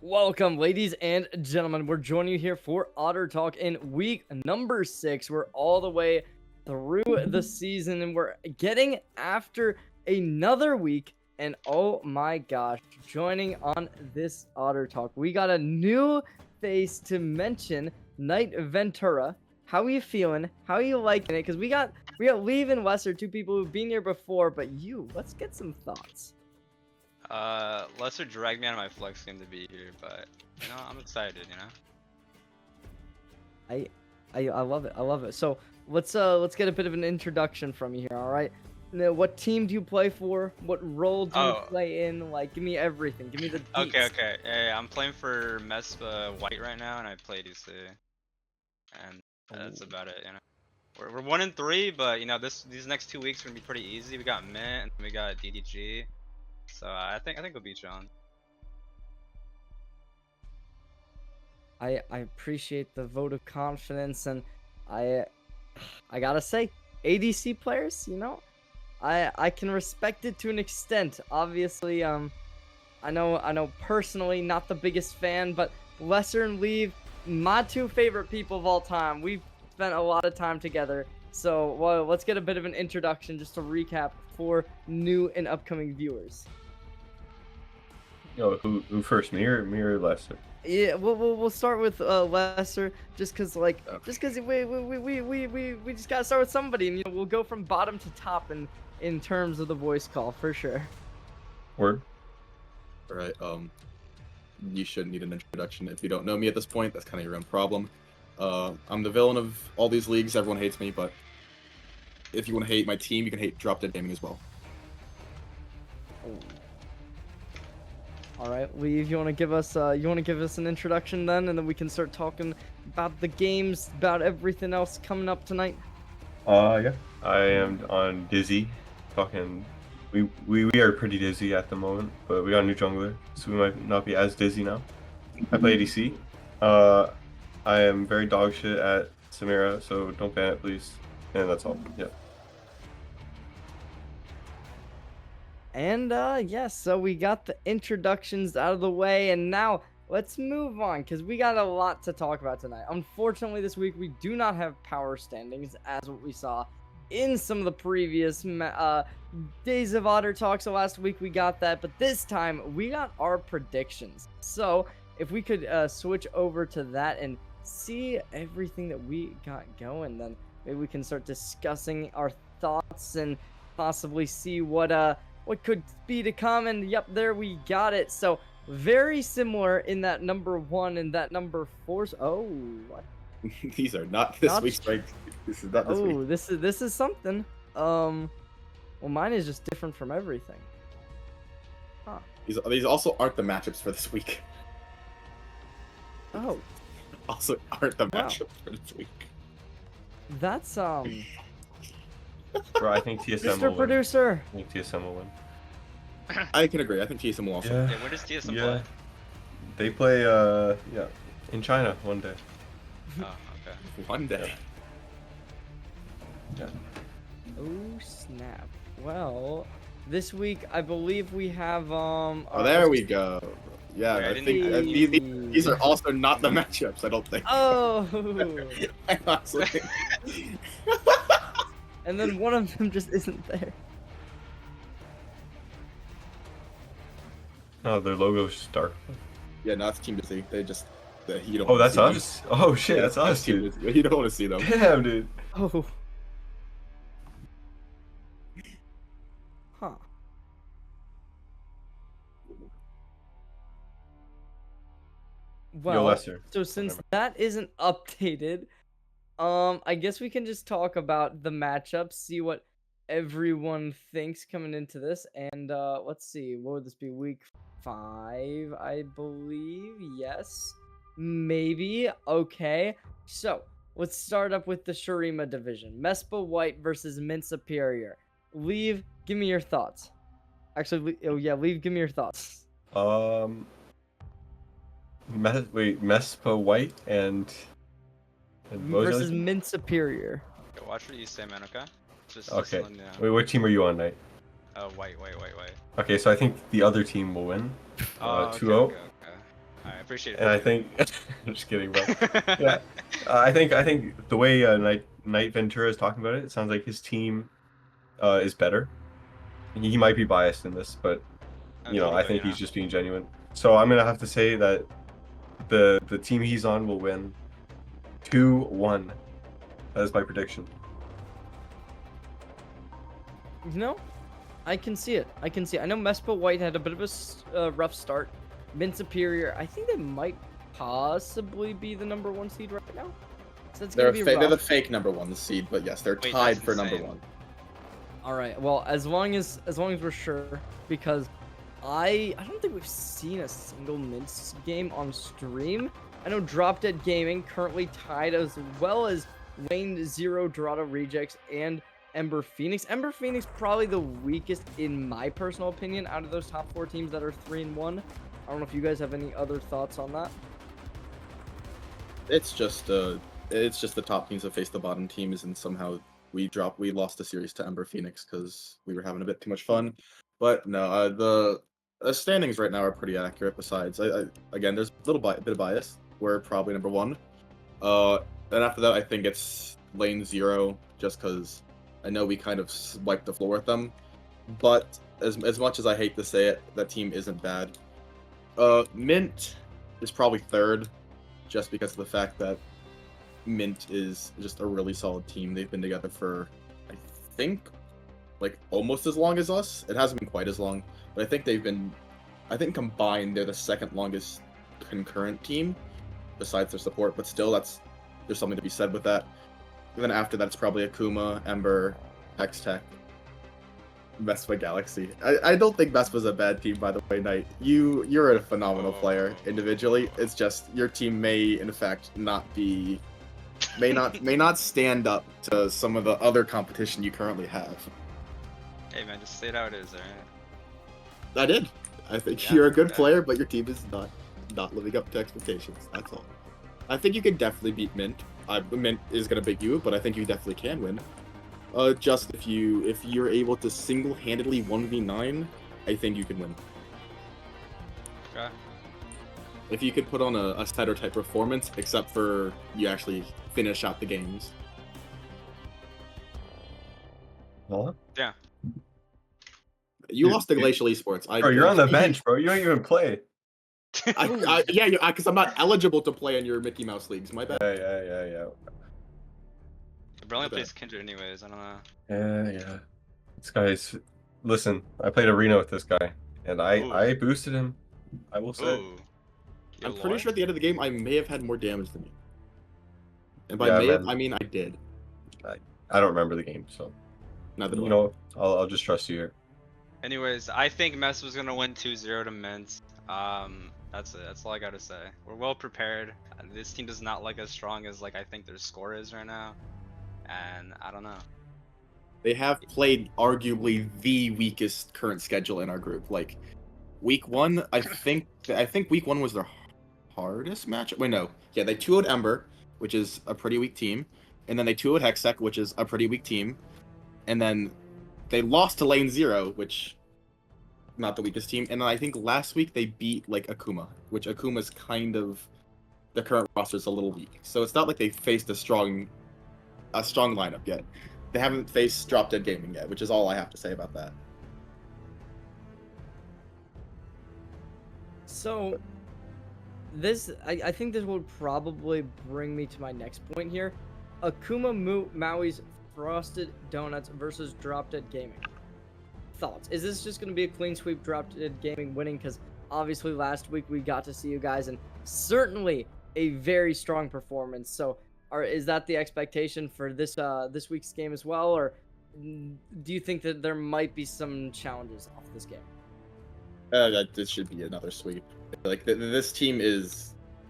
Welcome, ladies and gentlemen. We're joining you here for Otter Talk in week number 6. We're all the way through the season and we're getting after another week. And oh my gosh, joining on this Otter Talk, we got a new face to mention, Knight Ventura. How are you feeling? How are you liking it? Because we got Leave and Lesser, two people who've been here before, but let's get some thoughts. Lesser dragged me out of my flex game to be here, but I'm excited. I love it. I love it. So let's get a bit of an introduction from you here. All right. Now, what team do you play for? What role do you play in? Like, give me everything. Give me the deets. Okay. Yeah, I'm playing for MESPA White right now, and I play DC, and that's about it. We're 1-3, but these next 2 weeks are gonna be pretty easy. We got Mint and we got DDG. So I think we'll beat John. I appreciate the vote of confidence, and I gotta say, ADC players, I can respect it to an extent. Obviously, I know personally not the biggest fan, but Lesser and Leave, my two favorite people of all time. We've spent a lot of time together. So let's get a bit of an introduction just to recap for new and upcoming viewers. Yo, who first, me or Lesser? Yeah, we'll start with Lesser, just cause we just gotta start with somebody, and we'll go from bottom to top in terms of the voice call for sure. Word. All right. You shouldn't need an introduction if you don't know me at this point. That's kind of your own problem. I'm the villain of all these leagues. Everyone hates me, but if you want to hate my team, you can hate Drop Dead Gaming as well. All right, Leave. You want to give us an introduction then, and then we can start talking about the games, about everything else coming up tonight. Yeah. I am on Dizzy. We are pretty dizzy at the moment, but we got a new jungler, so we might not be as dizzy now. I play ADC. I am very dog shit at Samira, so don't ban it, please. And that's all. Yeah. And yes, so we got the introductions out of the way, and now let's move on, because we got a lot to talk about tonight. Unfortunately, this week we do not have power standings, as what we saw in some of the previous days of Otter Talk. So last week we got that, but this time we got our predictions. So if we could switch over to that and see everything that we got going, then maybe we can start discussing our thoughts and possibly see what could be to come. And yep, there we got it. So very similar in that number 1 and that number 4. Oh, what? These are not this week's ranked. This is not this week. Oh, this is something. Well, mine is just different from everything. Huh. These also aren't the matchups for this week. Oh. Also aren't the matchups for this week. That's Bro, I think TSM will Mr. win. Producer. I think TSM will win. I can agree. I think TSM will also. Yeah, where does TSM play? They play in China one day. Oh, okay. One day. Yeah. Oh snap. Well, this week I believe we have Oh, there we go. Yeah, Wait, I think these are also not the matchups. I don't think. Oh. Honestly. And then one of them just isn't there. Oh, their logo's just dark. Yeah, no, it's Team Busy. You don't. Oh, that's see us. Oh shit, Yeah, that's us, Team dude. Busy. You don't want to see them. Damn, dude. Oh. Huh. Well, Lesser. so since that isn't updated, I guess we can just talk about the matchups, see what everyone thinks coming into this, and let's see, what would this be? Week 5, I believe. Yes, maybe. Okay, so let's start up with the Shurima division. MESPA White versus Mint Superior. Leave, give me your thoughts. Actually, Leave, give me your thoughts. MESPA White and versus Mint Superior. Okay, watch what you say, man. Okay. Just okay. letting you know. Wait, what team are you on, Knight? White. Okay, so I think the other team will win. 2-0. Okay. I appreciate it. And I think, I'm just kidding, bro. Yeah, I think the way Knight Ventura is talking about it, it sounds like his team is better. He might be biased in this, but I Totally, think he's just being genuine. So I'm gonna have to say that the team he's on will win 2-1. That is my prediction. No, I can see it. I can see it. I know MESPA White had a bit of a rough start. Mint Superior, I think they might possibly be the #1 seed right now. So it's gonna be They're the rough. fake #1 seed, but yes, they're Wait, tied that's for insane. #1. All right. Well, as long as we're sure, because I don't think we've seen a single Mint game on stream. I know Drop Dead Gaming currently tied, as well as Lane Zero, Dorado Rejects, and Ember Phoenix. Ember Phoenix probably the weakest in my personal opinion out of those top 4 teams that are 3-1. I don't know if you guys have any other thoughts on that. It's just the top teams that face the bottom teams, and somehow we lost the series to Ember Phoenix because we were having a bit too much fun. But no, the standings right now are pretty accurate. Besides, again, there's a bit of bias. We're probably #1. Then after that, I think it's Lane Zero, just because I know we kind of wiped the floor with them. But as much as I hate to say it, that team isn't bad. Mint is probably 3rd, just because of the fact that Mint is just a really solid team. They've been together for, I think, like almost as long as us. It hasn't been quite as long, but I think combined they're the 2nd longest concurrent team, besides their support. But still, there's something to be said with that. And then after that, it's probably Akuma, Ember, Hextech, MESPA Galaxy. I don't think MESPA's a bad team, by the way, Knight. You're a phenomenal player individually. It's just your team may in fact may not stand up to some of the other competition you currently have. Hey man, just say it how it is, alright? I did. I think Yeah, you're a good okay. player, but your team is not living up to expectations. That's all. I think you can definitely beat Mint. Mint is gonna beat you, but I think you definitely can win. Just if you're able to single-handedly 1v9, I think you can win. Okay. If you could put on a setter type performance, except for you actually finish out the games. Huh? Yeah. You Dude, lost to dude. Glacial Esports. Bro, you're on the bench, bro. You don't even play. Yeah, because I'm not eligible to play in your Mickey Mouse leagues. My bad. Yeah. Bro only Okay. plays Kindred anyways, I don't know. Yeah. This guy's. Listen, I played arena with this guy, and I boosted him. I will say. Ooh. I'm pretty sure at the end of the game I may have had more damage than you. And by Yeah, may have, man. I mean I did. I don't remember the game, so Neither do you I. know, I'll just trust you here. Anyways, I think Mess was gonna win 2-0 to Mint. That's it. That's all I gotta say. We're well prepared. This team does not look as strong as I think their score is right now, and I don't know. They have played arguably the weakest current schedule in our group. Like week 1, I think week 1 was their hardest match. Wait, no. Yeah, they 2-0'd Ember, which is a pretty weak team, and then they 2-0'd Hextech, which is a pretty weak team, and then they lost to Lane Zero, which not the weakest team, and then I think last week they beat Akuma, which Akuma's kind of the current roster is a little weak. So it's not like they faced a strong lineup yet. They haven't faced Drop Dead Gaming yet, which is all I have to say about that. So I think this will probably bring me to my next point here. Akuma Maui's Frosted Donuts versus Drop Dead Gaming. Thoughts? Is this just going to be a clean sweep, Drop Dead Gaming winning? Because obviously last week we got to see you guys, and certainly a very strong performance. So is that the expectation for this week's game as well, or do you think that there might be some challenges off this game? This should be another sweep. This team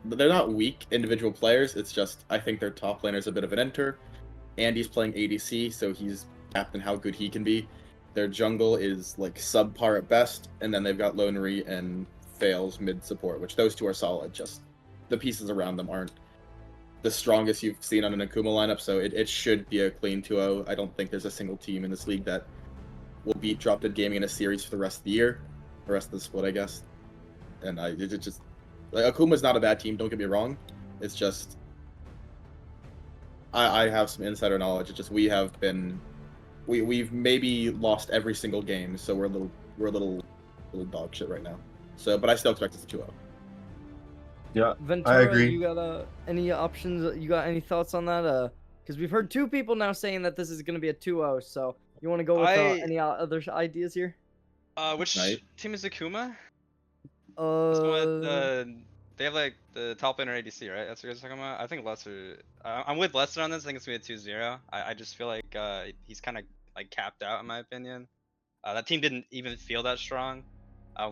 they're not weak individual players. It's just I think their top laner is a bit of an enter. Andy's playing ADC, so he's capped in how good he can be. Their jungle is subpar at best, and then they've got Lonely and Fails mid support, which those two are solid. Just the pieces around them aren't the strongest you've seen on an Akuma lineup, so it should be a clean 2-0. I don't think there's a single team in this league that will beat Drop Dead Gaming in a series for the rest of the year, the rest of the split, I guess. And Like Akuma's not a bad team. Don't get me wrong. It's just I have some insider knowledge. It's just we've maybe lost every single game, so we're a little dog shit right now. So, but I still expect us to 2-0. Yeah, Ventura, I agree. you got any options? You got any thoughts on that? Because we've heard two people now saying that this is going to be a 2-0. So you want to go with any other ideas here? Which Right. team is Akuma? This one Uh, they have like the top laner ADC, right? That's what you're talking about. I think Lesser. I'm with Lesser on this. I think it's gonna be a 2-0. I just feel like he's kind of like capped out in my opinion. That team didn't even feel that strong.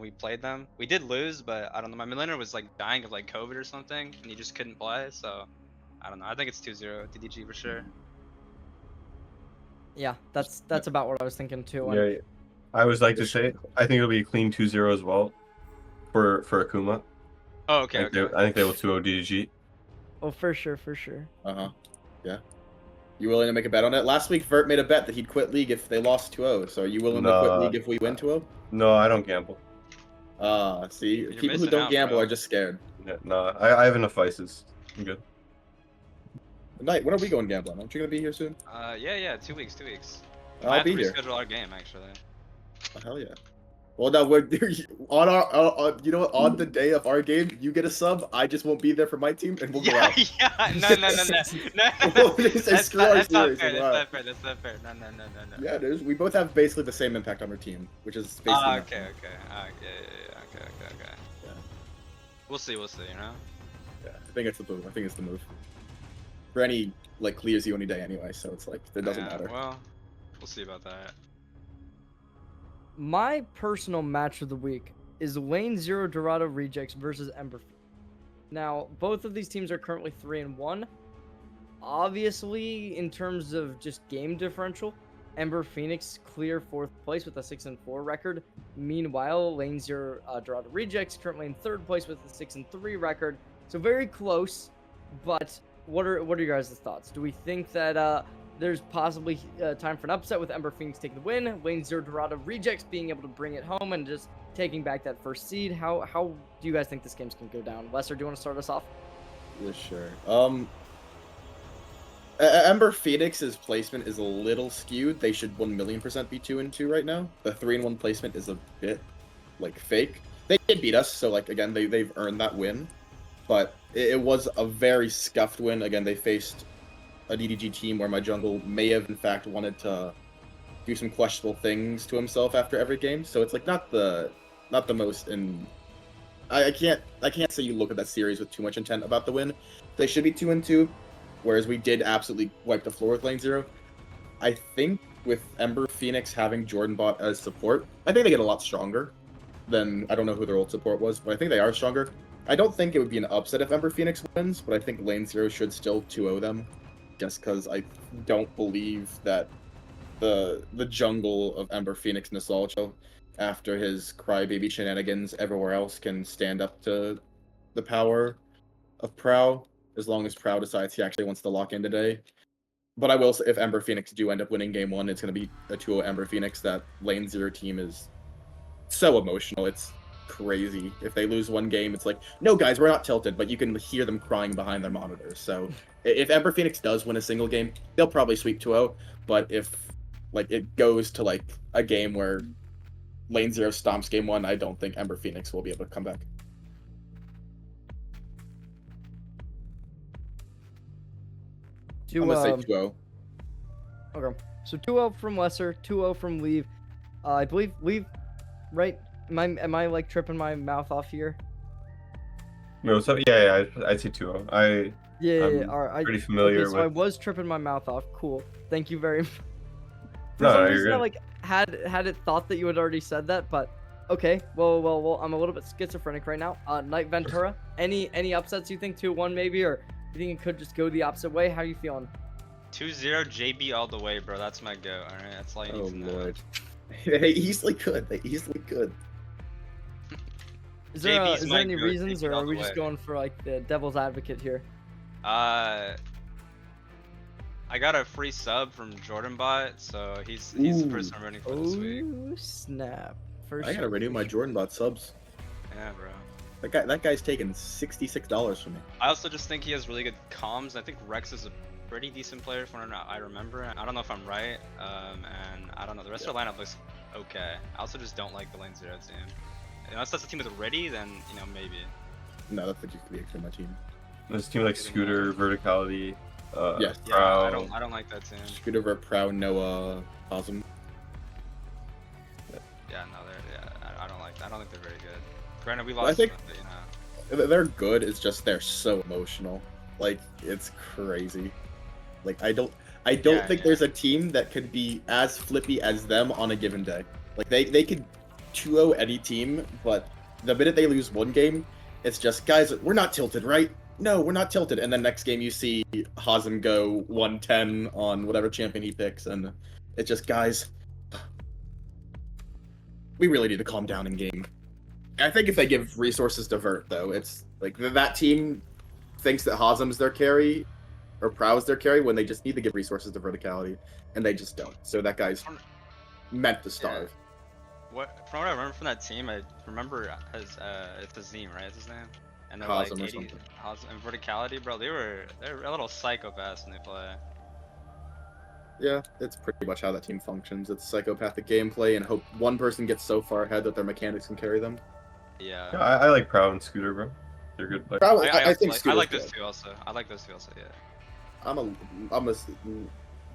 We played them. We did lose, but I don't know. My mid laner was like dying of like COVID or something, and he just couldn't play. So I don't know. I think it's 2-0 DDG for sure. yeah, that's about what I was thinking too. Yeah, I always like to say I think it'll be a clean 2-0 as well for Akuma. Oh, okay. I think they will 2-0 DDG. Oh, for sure. Yeah. You willing to make a bet on it? Last week, Vert made a bet that he'd quit League if they lost 2-0. So are you willing to quit League if we win 2-0? No, I don't gamble. See, You're people who missing don't out, gamble bro. are just scared. Yeah, no, I have enough vices. I'm good. Knight, when are we going gambling? Aren't you gonna be here soon? Yeah. 2 weeks. I'll I have be to here. reschedule our game actually. Oh, hell yeah. Well, now we're on our you know what? On the day of our game, you get a sub. I just won't be there for my team, and we'll go out. Yeah. No. We'll just say, That's screw our not series, fair. and we're out. That's not fair. No. Yeah, it is. We both have basically the same impact on our team, which is basically. Okay. Okay. Yeah. We'll see. You know. Yeah, I think it's the move. I think it's the move. Granny like clears you any day anyway, so it's like it doesn't matter. Well, we'll see about that. My personal match of the week is Lane 0 Dorado Rejects versus Ember. Now, both of these teams are currently 3-1. Obviously, in terms of just game differential, Ember Phoenix clear 4th place with a 6-4 record. Meanwhile, Lane 0 Dorado Rejects currently in 3rd place with a 6-3 record. So very close, but what are your guys' thoughts? Do we think that there's possibly time for an upset with Ember Phoenix taking the win, Lane 0 Dorado Rejects being able to bring it home and just taking back that first seed? How do you guys think this game's gonna go down? Lesser, do you want to start us off? Yeah, sure. Ember Phoenix's placement is a little skewed. They should 1,000,000% be 2-2 right now. The 3-1 placement is a bit like fake. They did beat us, so like again they've earned that win, but it was a very scuffed win. Again, they faced a DDG team where my jungle may have in fact wanted to do some questionable things to himself after every game. So it's like not the most I can't say you look at that series with too much intent about the win. They should be 2-2, whereas we did absolutely wipe the floor with Lane 0. I think with Ember Phoenix having Jordan Bot as support, I think they get a lot stronger than I don't know who their old support was, but I think they are stronger. I don't think it would be an upset if Ember Phoenix wins, but I think Lane 0 should still 2-0 them. Just because I don't believe that the jungle of Ember Phoenix Nostalgia, after his crybaby shenanigans everywhere else, can stand up to the power of Prow, as long as Prow decides he actually wants to lock in today. But I will say, if Ember Phoenix do end up winning Game 1, it's going to be a 2-0 Ember Phoenix. That Lane 0 team is so emotional. It's crazy. If they lose one game, it's like, no guys, we're not tilted, but you can hear them crying behind their monitors. So if Ember Phoenix does win a single game, they'll probably sweep 2-0. But if like it goes to like a game where Lane 0 stomps Game 1, I don't think Ember Phoenix will be able to come back. I'm gonna say 2-0. Okay, so 2-0 from Lesser, 2-0 from Leave. I believe Leave, right? Am I like tripping my mouth off here? No, so yeah, I'd say 2-0. Yeah, I'm all right. pretty familiar okay, so with. I was tripping my mouth off. Cool. Thank you very much. For No, some you're reason, I good. like had it thought that you had already said that, but okay. Well. I'm a little bit schizophrenic right now. Knight Ventura. Any upsets you think 2-1 maybe, or you think it could just go the opposite way? How you feeling? 2-0 JB all the way, bro. That's my go. All right, that's all you need Oh to know. lord. They easily could. They easily could. Is there, JB's is my there any goat, reasons, JB or all are we the just way. going for like the devil's advocate here? I got a free sub from Jordan Bot, so he's the person I'm rooting for this week. Oh snap! I gotta renew my Jordan Bot subs. Yeah, bro. That guy's taking $66 from me. I also just think he has really good comms. I think Rex is a pretty decent player from what I remember. I don't know if I'm right. And I don't know. The rest of the lineup looks okay. I also just don't like the lane 0 team. Unless that's a team that's ready, then maybe. No, that's what used to be actually my team. There's a team like Scooter, Verticality. Yes. Yeah, Proud. I don't like that team. Scooter, Vert, Proud, Noah, Awesome. Yeah, no, I don't like. I don't think they're very good. Granted, we Well, lost. I think- them, but, They're good. It's just they're so emotional. Like it's crazy. Like I don't Yeah, think yeah. there's a team that could be as flippy as them on a given day. Like they could 2-0 any team, but the minute they lose one game, it's just guys, we're not tilted, right? No, we're not tilted. And then next game you see Hazem go 110 on whatever champion he picks, and it's just guys, we really need to calm down in game. I think if they give resources to Vert, though, it's like that team thinks that Hazem's their carry or Prow's their carry when they just need to give resources to Verticality, and they just don't. So that guy's meant to starve. From what I remember from that team, I remember it's Azim, right? Is his name? And they're Hazem like or 80 something. Hazem and Verticality, bro. They're a little psychopaths when they play. Yeah, it's pretty much how that team functions. It's psychopathic gameplay and hope one person gets so far ahead that their mechanics can carry them. Yeah. Yeah, I like Proud and Scooter, bro. They're good players. Proud, I I think I Scooter's like good. those two also. I like those two also. Yeah. I'm a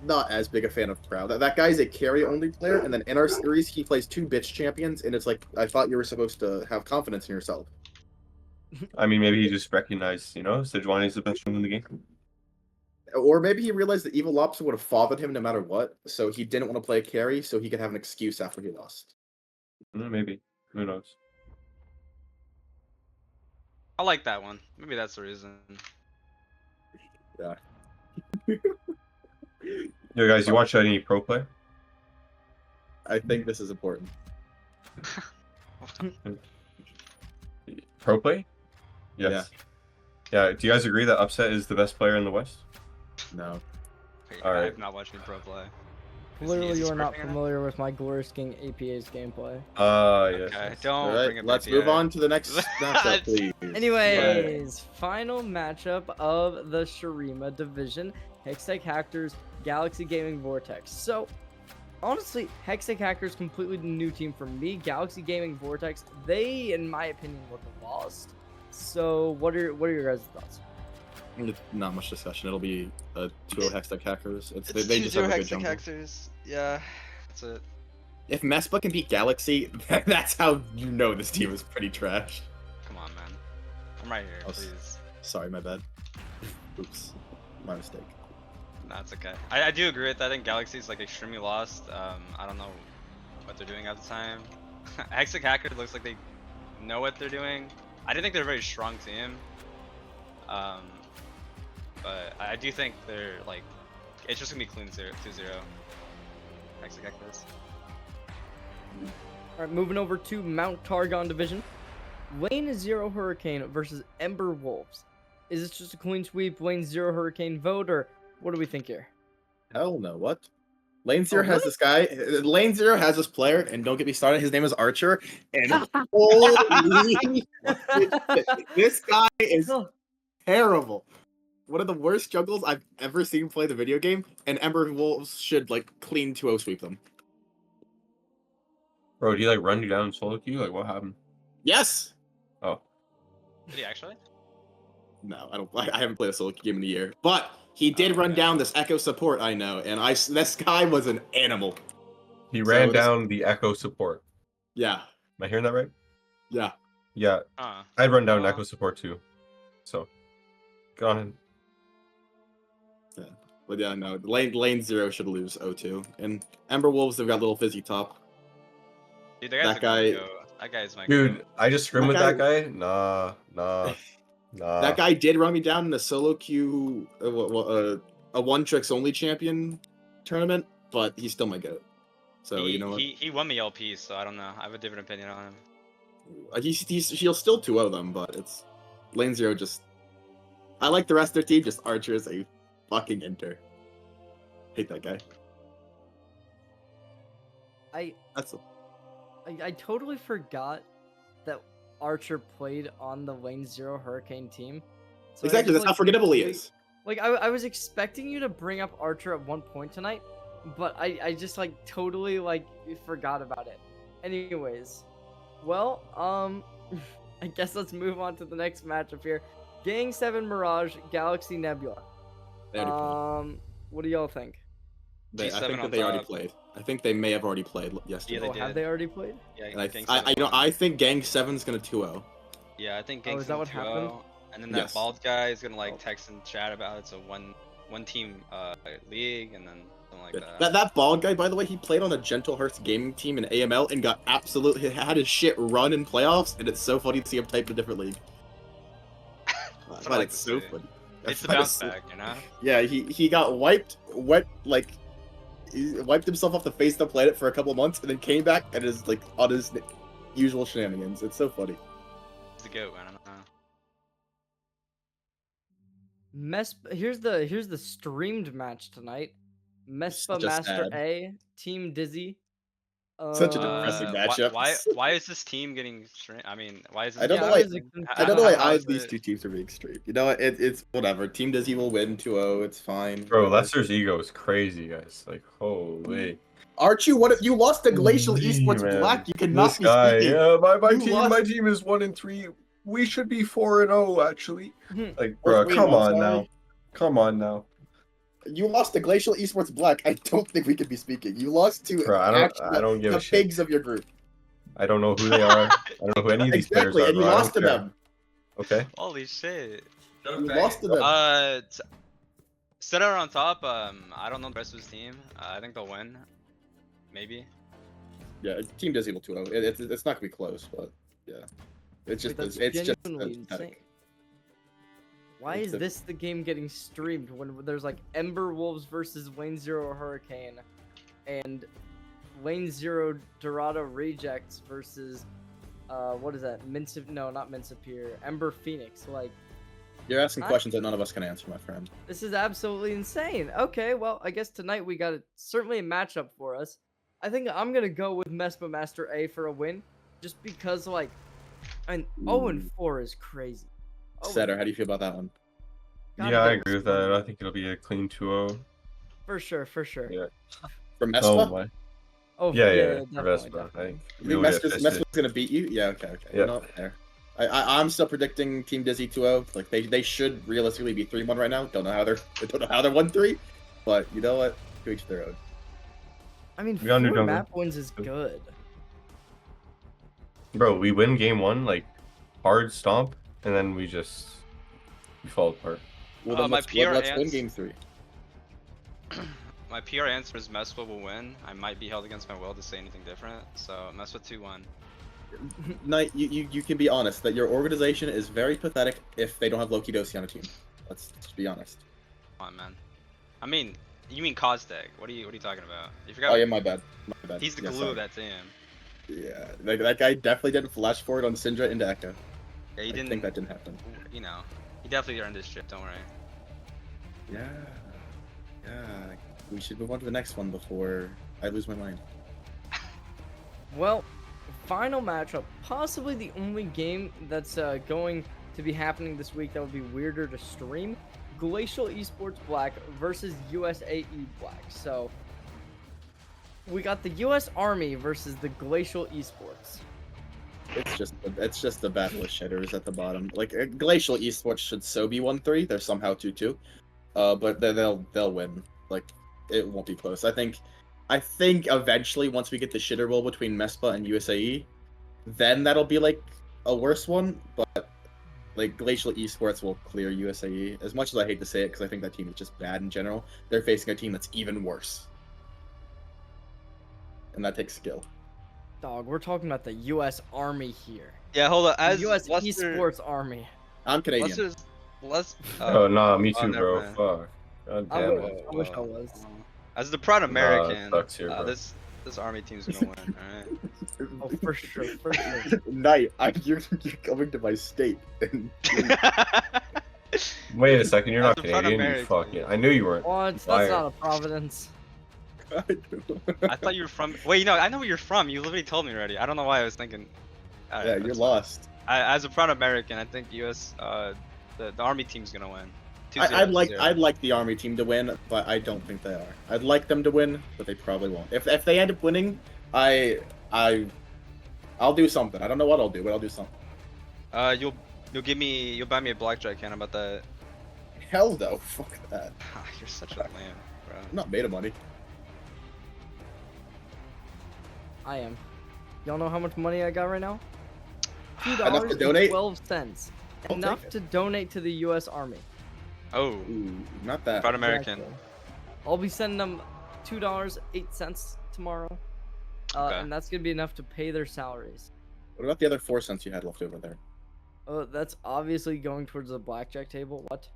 not as big a fan of Proud. That guy's a carry only player, and then in our series he plays 2 bitch champions, and it's like I thought you were supposed to have confidence in yourself. I mean, maybe he just recognized, Sejuani's the best one in the game. Or maybe he realized that Evil Lobster would have fathered him no matter what, so he didn't want to play a carry, so he could have an excuse after he lost. Maybe. Who knows? I like that one. Maybe that's the reason. Yeah. Yo, guys, you watch any pro play? I think this is important. Pro play? Yes. Yeah. Do you guys agree that Upset is the best player in the West? No. Wait, All right. I've not watched any pro play. Clearly, you are not scripting it? familiar with my Glorious King APA's gameplay. Yes. Okay, yes. don't All bring right, up let's APA. move on to the next matchup, please. Anyways, final matchup of the Shurima division: Hextech Hackers, Galaxy Gaming Vortex. So, honestly, Hextech Hackers completely new team for me. Galaxy Gaming Vortex, they, in my opinion, look lost. So, what are your guys' thoughts? It's not much discussion. It'll be a 2-0 Hextech Hackers. It's They just have a good jungle. Hexers. Yeah, that's it. If MESPA can beat Galaxy, that's how you know this team is pretty trash. Come on, man. I'm right here, Oh, please. Sorry, my bad. Oops. My mistake. No, it's okay. I do agree with that. I think Galaxy's like extremely lost. I don't know what they're doing at the time. Hextech Hacker looks like they know what they're doing. I didn't think they're a very strong team. But I do think they're like, it's just gonna be clean 2-0. Hextech Hackers. All right, moving over to Mount Targon division. Lane 0 Hurricane versus Ember Wolves. Is this just a clean sweep, Lane 0 Hurricane vote, or what do we think here? Hell no, what? Lane Zero Oh, has really? this guy. Lane Zero has this player, and don't get me started, his name is Archer. And holy this guy is terrible. One of the worst juggles I've ever seen play the video game, and Ember Wolves should like clean 2-0 sweep them. Bro, did he like run you down in solo queue? Like, what happened? Yes. Oh. Did he actually? No, I don't. I haven't played a solo game in a year, but he did Oh, run okay. down this Echo support. I know, and this guy was an animal. He So ran this- down the Echo support. Yeah, Am I hearing that right? yeah. Yeah, Huh. I'd run down Well- Echo support too. So, go on. But yeah, no. Lane Zero should lose 0-2, and Ember Wolves they've got little fizzy top. Dude, that guy's That guy- That guy's my Dude, I just scrimmed with That that guy. Nah. That guy did run me down in the solo queue, a one tricks only champion tournament, but he's still my goat. So you know what? He won me LP, so I don't know. I have a different opinion on him. He'll still 2-0 them, but it's Lane Zero just. I like the rest of their team. Just Archer is a fucking enter. Hate that guy. I That's totally forgot that Archer played on the Lane Zero Hurricane team. So Exactly, that's how forgettable he is. Like I was expecting you to bring up Archer at one point tonight, but I just like totally like forgot about it. Anyways, well, I guess let's move on to the next matchup here. Gang 7 Mirage, Galaxy Nebula. They already played. What do y'all think? I G7 think on that they already top. played. I think they may have already played yesterday. they Oh, have did. they already played? Yeah, And Gang I 7 won. I think Gang 7's gonna 2-0. Yeah, I think Oh, Gang is that 7 what 2-0, happened? and then that Yes. bald guy is gonna like Oh. text and chat about it's a one team league, and then something like that. That bald guy, by the way, he played on the Gentlehurst gaming team in AML and got absolutely had his shit run in playoffs, and it's so funny to see him type in a different league. That's what I But like it's to so see. funny. It's the That bounce is so- back, you know. Yeah, he got he wiped himself off the face of the planet for a couple months, and then came back and is like on his usual shenanigans. It's so funny. It's the goat, man. I don't know. Here's the streamed match tonight. MESPA Such a Master sad. A, Team Dizzy. Such a depressing matchup. Why is this team getting I mean, why is this I don't team know why- getting- I don't know why how is these it- two teams are being streamed. You know what? It's whatever. Team Dizzy will win 2-0. It's fine. Bro, whatever. Lester's ego is crazy, guys. Like, holy. Aren't you? What you lost to Glacial Holy, Esports man. Black? You cannot This be guy, speaking. yeah, my You team is 1-3. We should be 4-0 actually. Like, Or bro, 3-0, come on sorry. now. Come on now. You lost to Glacial Esports Black. I don't think we could be speaking. You lost to Bro, I don't give the a shit. pigs of your group. I don't know who they are. I don't know who any of these Exactly, players are. and you bro. I lost to don't care. them. Okay. Holy shit. You lost to them. Set her on top. I don't know the rest of his team. I think they'll win. Maybe. Yeah, Team Dizzy will 2-0. It's not gonna be close, but yeah, it's just Wait, that's it's just genuinely pathetic. insane. Why It's is a- this the game getting streamed when there's like Ember Wolves versus Lane Zero Hurricane and Lane Zero Dorado Rejects versus what is that? Not Minsapir, Ember Phoenix. Like, You're asking I- questions that none of us can answer, my friend. this is absolutely insane. Okay, well, I guess tonight we got certainly a matchup for us. I think I'm gonna go with MESPA Master A for a win, just because like, an 0-4 is crazy. Setter, how do you feel about that one? Gotta Yeah, I get agree with responded. that. I think it'll be a clean 2-0. For sure, for sure. Yeah. From Oh Mespa? my. Oh Yeah, definitely, for Vespa. definitely. I You think will get fisted. Mespa's gonna beat you? Yeah, okay. Yeah. You know, fair. I'm still predicting Team Dizzy 2-0. Like they should realistically be 3-1 right now. Don't know how they're 1-3, but you know what? To each their own. I mean, We got new 4 jungle. map wins is good. Bro, we win game 1 like hard stomp, and then we fall apart. Well, then my let's PR win ants- game 3. My PR answer is MESPA will win. I might be held against my will to say anything different. So MESPA 2-1. Knight, you can be honest that your organization is very pathetic if they don't have Loki Dosi on a team. Let's just be honest. Come on, man. I mean, you mean Kostek? What are you talking about? You forgot. Oh yeah, my bad. My bad. He's the Yeah, glue sorry. of that team. Yeah, that guy definitely didn't flash forward on Syndra into Echo. Yeah, he I didn't. think that didn't happen. You know, he definitely earned this shit. Don't worry. Yeah. Yeah. We should move on to the next one before I lose my mind. Well, final matchup, possibly the only game that's going to be happening this week that would be weirder to stream. Glacial Esports Black versus USAE Black. So we got the US Army versus the Glacial Esports. It's just the battle of shitters at the bottom. Like Glacial Esports should so be 1-3. They're somehow 2-2. But they'll win. Like it won't be close. I think eventually once we get the shitter roll between MESPA and USAE, then that'll be like a worse one. But like Glacial Esports will clear USAE. As much as I hate to say it, because I think that team is just bad in general, they're facing a team that's even worse, and that takes skill. Dog, we're talking about the US Army here. Yeah, hold on. The As US Lester, Esports Army. I'm Canadian. Lester's, Oh, nah, me oh, too, never bro. mind. Fuck. God I damn wish, it. I wish I was. as the proud American, it sucks here, bro. this army team's gonna win. Oh, for sure, for sure. Knight, you're coming to my state. And Alright. Wait a second, you're As not a proud Canadian, you American. fucking. I knew you weren't. What? That's Liar. not a Providence. I thought you were from. Wait, you know, I know where you're from. You literally told me already. I don't know why I was thinking. Alright, yeah, you're that's lost. as a proud American, I think U.S. The army team's gonna win. I'd 2-0. like the army team to win, but I don't think they are. I'd like them to win, but they probably won't. If they end up winning, I'll do something. I don't know what I'll do, but I'll do something. You'll buy me a blackjack hand. How about that? Hell no, fuck that. You're such a lamb, bro. I'm not made of money. I am. Y'all know how much money I got right now? Enough to donate? $2.12. I'll Enough take it. to donate to the U.S. Army. Oh, Ooh, not that. proud American. Exactly. I'll be sending them $2.08 tomorrow. Okay. And that's gonna be enough to pay their salaries. What about the other 4 cents you had left over there? Oh, that's obviously going towards the blackjack table. What?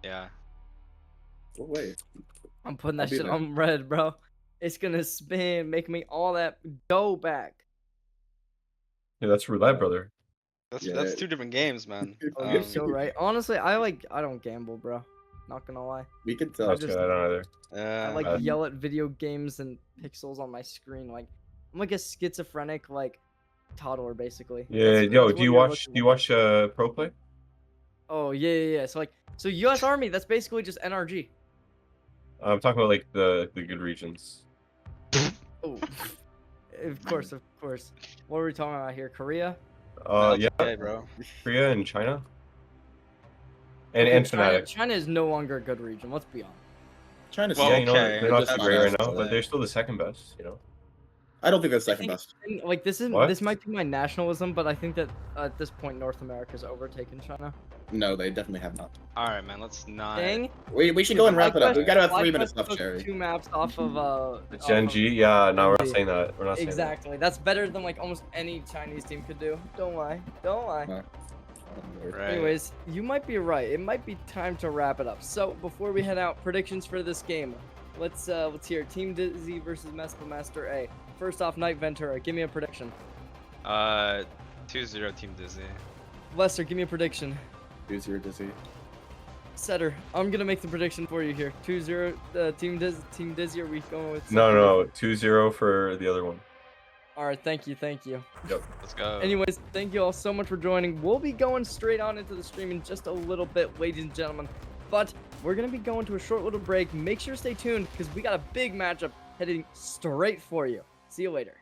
Yeah. Oh, wait. I'm putting I'll that be shit there. on red, bro. It's gonna spin, make me all that dough back. Yeah, that's roulette, brother. That's Yeah. 2 different games, man. Oh, you're so right. Honestly, I don't gamble, bro. Not gonna lie. We could I tell. That's just- good. I don't either. I like Uh, yell at video games and pixels on my screen. Like I'm like a schizophrenic like toddler, basically. Yeah, That's- yo, that's do you what you're watch looking at. pro play? Oh yeah. So U.S. Army, that's basically just NRG. I'm talking about like the good regions. Oh, of course. What are we talking about here? Korea? Yeah, Okay, bro. Korea and China. And Okay, and Fnatic. China is no longer a good region. Let's be honest. China's Well, Yeah, you know, okay, they're not that's too not great right bad. now, but they're still the second best, you know. I don't think that's I second think- best. Like this What? might be my nationalism, but I think that at this point North America has overtaken China. No, they definitely have not. All right, man. Let's not. Dang. We should go and wrap it up. We've got about 3 minutes FlyQuest left, took Cherry. 2 maps off of Gen G, yeah, no, we're not Gen G. saying that. We're not saying that. Exactly. That's better than like almost any Chinese team could do. Don't lie. No. Right. Anyways, you might be right. It might be time to wrap it up. So before we head out, predictions for this game. Let's hear Team Dizzy versus MESPA Master A. First off, Knight Ventura, give me a prediction. 2-0 Team Dizzy. Lester, give me a prediction. 2-0 Dizzy. Setter, I'm gonna make the prediction for you here. 2-0 Team Dizzy. Are we going with? No, 2-0 for the other one. All right, thank you. Let's go. Anyways, thank you all so much for joining. We'll be going straight on into the stream in just a little bit, ladies and gentlemen. But we're going to be going to a short little break. Make sure to stay tuned because we got a big matchup heading straight for you. See you later.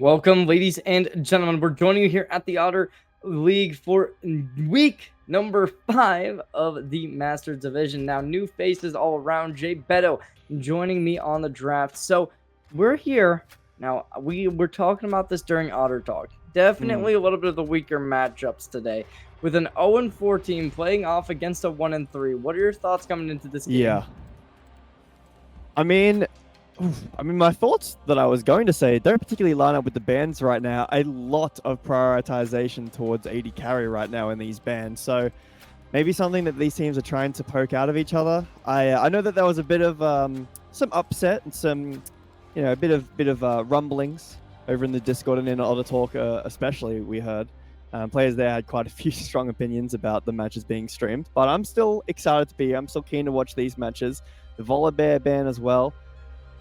Welcome, ladies and gentlemen. We're joining you here at the Otter League for week number 5 of the Masters Division. Now, new faces all around. Jay Beto joining me on the draft. So, we're here. Now, we were talking about this during Otter Talk. Definitely a little bit of the weaker matchups today. With an 0-4 team playing off against a 1-3. What are your thoughts coming into this game? Yeah. I mean, my thoughts that I was going to say don't particularly line up with the bans right now. A lot of prioritization towards AD carry right now in these bans. So maybe something that these teams are trying to poke out of each other. I know that there was a bit of some upset and some, a bit of rumblings over in the Discord and in Otter Talk, especially we heard. Players there had quite a few strong opinions about the matches being streamed, but I'm still excited to be here. I'm still keen to watch these matches. The Volibear ban as well.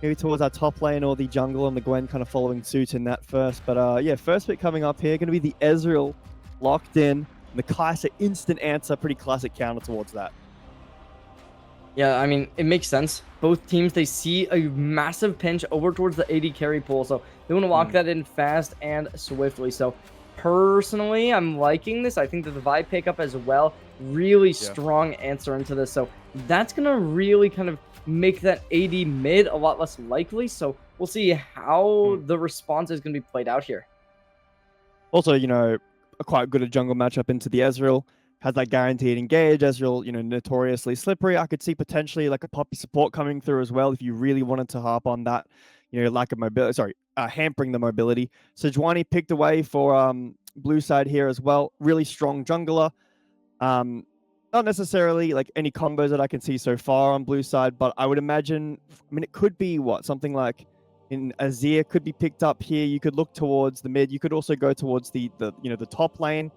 Maybe towards our top lane or the jungle and the Gwen kind of following suit in that first. But yeah, first pick coming up here, going to be the Ezreal locked in. And the Kai'Sa instant answer, pretty classic counter towards that. Yeah, I mean, it makes sense. Both teams, they see a massive pinch over towards the AD carry pool, so they want to lock that in fast and swiftly. So personally, I'm liking this. I think that the Vi pickup as well, really strong answer into this. So that's going to really kind of make that AD mid a lot less likely. So we'll see how the response is going to be played out here. Also, a quite good jungle matchup into the Ezreal. Has that guaranteed engage. Ezreal, notoriously slippery. I could see potentially like a Poppy support coming through as well if you really wanted to harp on that, lack of mobility. Sorry, hampering the mobility. Sejuani picked away for blue side here as well. Really strong jungler. Not necessarily like any combos that I can see so far on blue side, but I would imagine, it could be something like in Azir could be picked up here. You could look towards the mid. You could also go towards the top lane.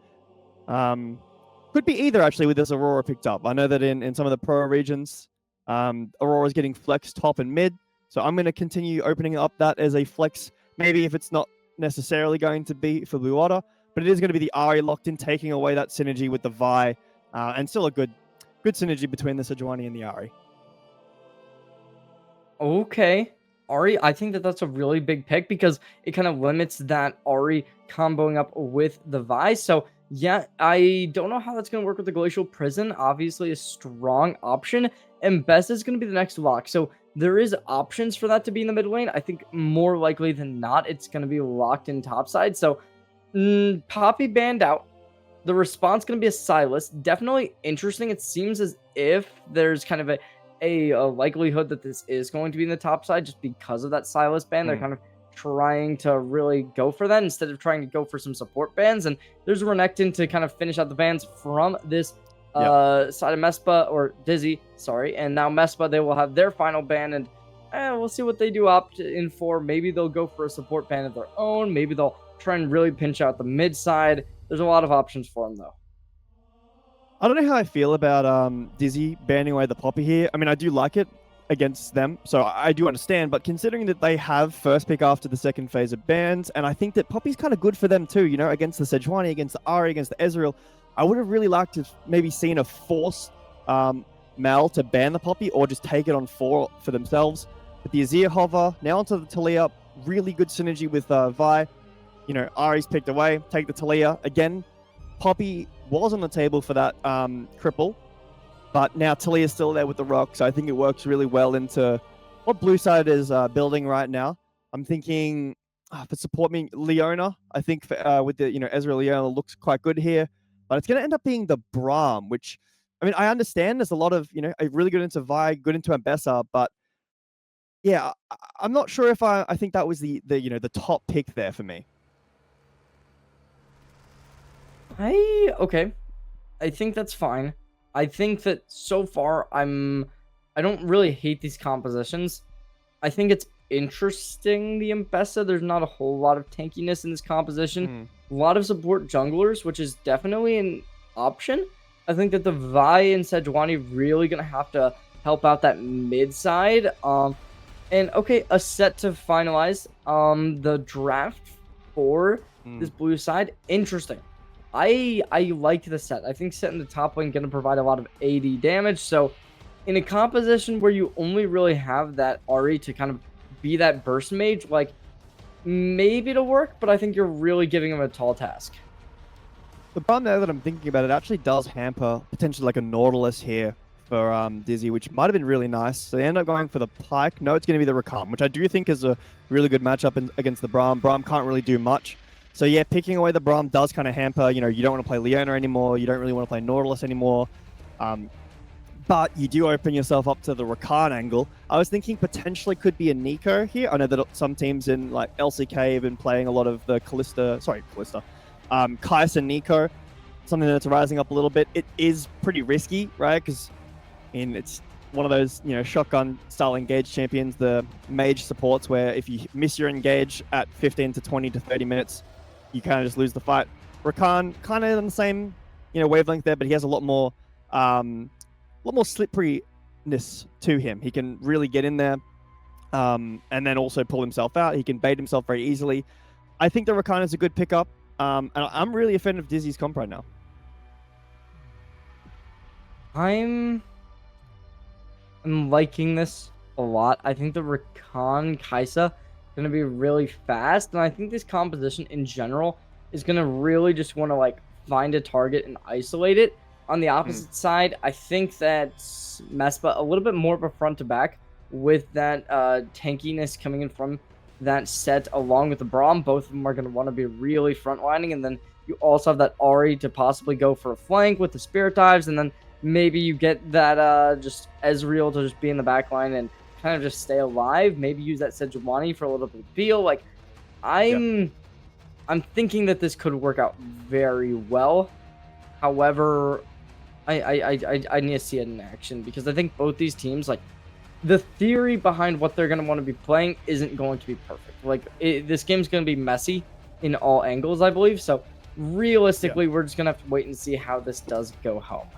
Could be either actually with this Aurora picked up. I know that in some of the pro regions, Aurora's getting flex top and mid. So I'm going to continue opening up that as a flex. Maybe if it's not necessarily going to be for Blue Otter, but it is going to be the Ahri locked in, taking away that synergy with the Vi. And still a good synergy between the Sejuani and the Ahri. Okay. Ahri, I think that that's a really big pick because it kind of limits that Ahri comboing up with the Vi. So yeah, I don't know how that's going to work with the Glacial Prison. Obviously a strong option. And Best is going to be the next lock. So there is options for that to be in the mid lane. I think more likely than not, it's going to be locked in topside. So Poppy banned out. The response going to be a Sylas. Definitely interesting. It seems as if there's kind of a likelihood that this is going to be in the top side just because of that Sylas ban. They're kind of trying to really go for that instead of trying to go for some support bans. And there's Renekton to kind of finish out the bans from this side of MESPA, or Dizzy, sorry. And now MESPA, they will have their final ban, and we'll see what they do opt in for. Maybe they'll go for a support ban of their own. Maybe they'll try and really pinch out the mid side. There's a lot of options for them, though. I don't know how I feel about Dizzy banning away the Poppy here. I do like it against them, so I do understand. But considering that they have first pick after the second phase of bans, and I think that Poppy's kind of good for them too, against the Sejuani, against the Ahri, against the Ezreal. I would have really liked to maybe seen a force Mal to ban the Poppy or just take it on 4 for themselves. But the Azir hover, now onto the Talia, really good synergy with Vi. Ahri's picked away, take the Talia. Again, Poppy was on the table for that cripple, but now Talia's still there with the rock, so I think it works really well into what blue side is building right now. I'm thinking for support me, Leona, I think with the Ezreal Leona looks quite good here, but it's going to end up being the Braum, which, I understand there's a lot of, really good into Vi, good into Ambessa, but yeah, I'm not sure if I think that was the top pick there for me. Okay. I think that's fine. I think that so far I don't really hate these compositions. I think it's interesting, the Ambessa. There's not a whole lot of tankiness in this composition. A lot of support junglers, which is definitely an option. I think that the Vi and Sejuani really gonna have to help out that mid side. And okay, a set to finalize. The draft for this blue side. Interesting. I like the set. I think setting the top lane going to provide a lot of AD damage. So in a composition where you only really have that Ahri to kind of be that burst mage, like maybe it'll work, but I think you're really giving him a tall task. The problem now that I'm thinking about it actually does hamper potentially like a Nautilus here for Dizzy, which might have been really nice. So they end up going for the Pike. No, it's going to be the Rakan, which I do think is a really good matchup against the Braum. Braum can't really do much. So yeah, picking away the Braum does kind of hamper. You know, you don't want to play Leona anymore. You don't really want to play Nautilus anymore. But you do open yourself up to the Rakan angle. I was thinking potentially could be a Nico here. I know that some teams in like LCK have been playing a lot of the Kais and Nico, something that's rising up a little bit. It is pretty risky, right? Because it's one of those, you know, shotgun style engage champions, the mage supports, where if you miss your engage at 15 to 20 to 30 minutes, you kind of just lose the fight. Rakan kind of on the same, you know, wavelength there, but he has a lot more slipperiness to him. He can really get in there, and then also pull himself out. He can bait himself very easily. I think the Rakan is a good pickup. And I'm really a fan of Dizzy's comp right now. I'm liking this a lot. I think the Rakan Kaisa is going to be really fast, and I think this composition in general is going to really just want to like find a target and isolate it. On the opposite side, I think that MESPA a little bit more of a front to back with that tankiness coming in from that set along with the Braum. Both of them are going to want to be really frontlining, and then you also have that Ahri to possibly go for a flank with the Spirit Dives, and then maybe you get that just Ezreal to just be in the back line and kind of just stay alive. Maybe use that Sejuani for a little bit of feel. Like, I'm thinking that this could work out very well. However, I need to see it in action, because I think both these teams, like, the theory behind what they're going to want to be playing isn't going to be perfect. Like, this game's going to be messy in all angles, I believe. So, realistically, we're just going to have to wait and see how this does go home.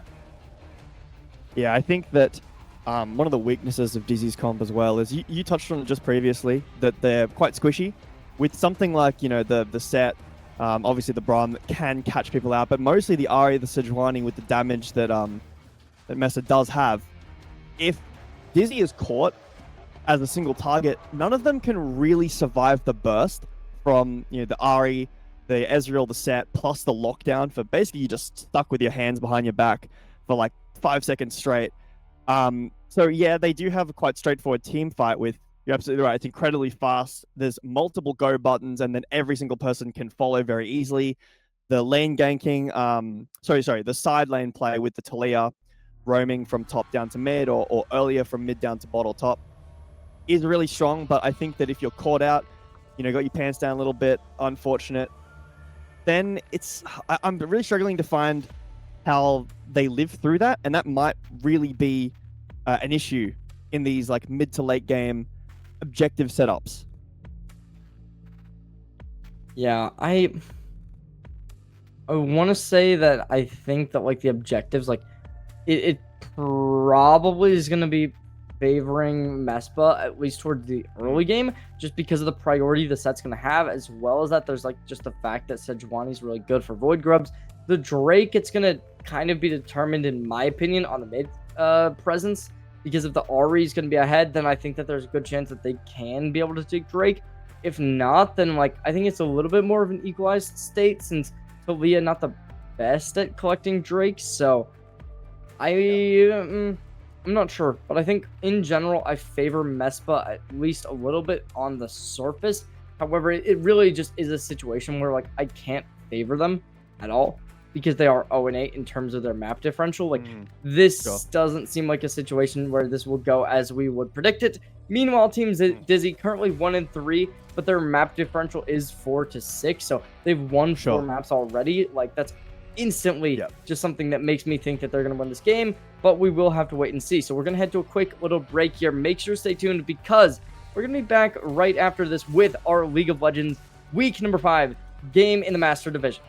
Yeah, I think that one of the weaknesses of Dizzy's comp as well is you touched on it just previously, that they're quite squishy. With something like, you know, the set, obviously the Braum that can catch people out, but mostly the Ahri, the Sejuani with the damage that that MESPA does have. If Dizzy is caught as a single target, none of them can really survive the burst from, you know, the Ahri, the Ezreal, the set, plus the lockdown for basically you just stuck with your hands behind your back for like 5 seconds straight. So yeah, they do have a quite straightforward team fight with, you're absolutely right, it's incredibly fast. There's multiple go buttons, and then every single person can follow very easily. The lane ganking, the side lane play with the Talia roaming from top down to mid, or earlier from mid down to bot or top, is really strong. But I think that if you're caught out, you know, got your pants down a little bit, unfortunate, then I'm really struggling to find how they live through that, and that might really be an issue in these like mid to late game objective setups. Yeah, I want to say that I think that like the objectives, like it probably is going to be favoring MESPA, at least towards the early game, just because of the priority the set's going to have, as well as that there's like just the fact that Sejuani is really good for Void Grubs. The Drake, it's going to kind of be determined, in my opinion, on the mid presence, because if the Ahri is going to be ahead, then I think that there's a good chance that they can be able to take Drake. If not, then like I think it's a little bit more of an equalized state, since Talia not the best at collecting Drakes. So I'm not sure, but I think in general I favor MESPA at least a little bit on the surface. However, it really just is a situation where like I can't favor them at all, because they are 0-8 in terms of their map differential. Like, this doesn't seem like a situation where this will go as we would predict it. Meanwhile, Team Dizzy currently 1-3, but their map differential is 4-6, so they've won 4 maps already. Like, that's instantly just something that makes me think that they're going to win this game, but we will have to wait and see. So we're going to head to a quick little break here. Make sure to stay tuned, because we're going to be back right after this with our League of Legends week number 5 game in the Master Division.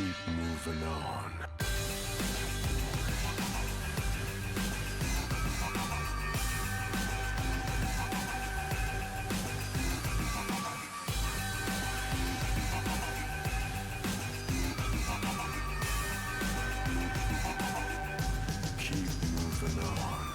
Keep moving on. Keep moving on.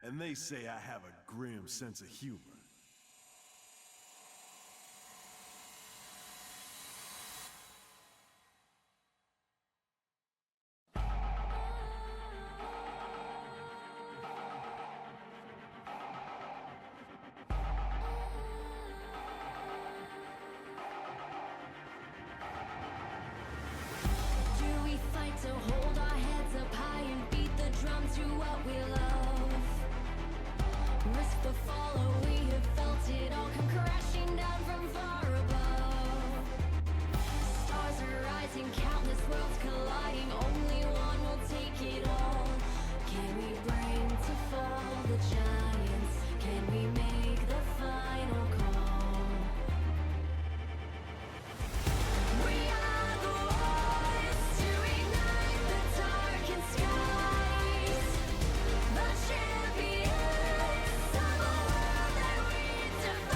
And they say I have a grim sense of humor. Do we fight to hold our heads up high and beat the drum to what we love? Risk the fall, or we have felt it all come crashing down from far above. Stars are rising, countless worlds colliding, only one will take it all. Can we bring to fall the giants? Can we make the final call? We are the ones to ignite the darkened skies, the champions of a world that we defy.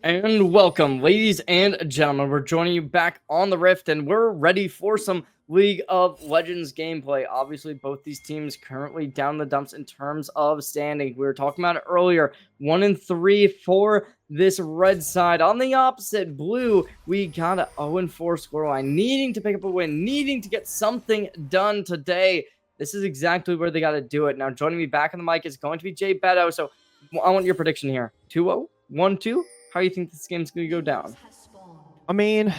And welcome, ladies and gentlemen. We're joining you back on the Rift, and we're ready for some League of Legends gameplay. Obviously, both these teams currently down the dumps in terms of standing. We were talking about it earlier. 1-3 for this red side. On the opposite, blue, we got an 0-4 scoreline. Needing to pick up a win, needing to get something done today. This is exactly where they got to do it. Now, joining me back on the mic is going to be Jay Beto. So, I want your prediction here. 2-0? 1-2? How do you think this game's going to go down? I mean,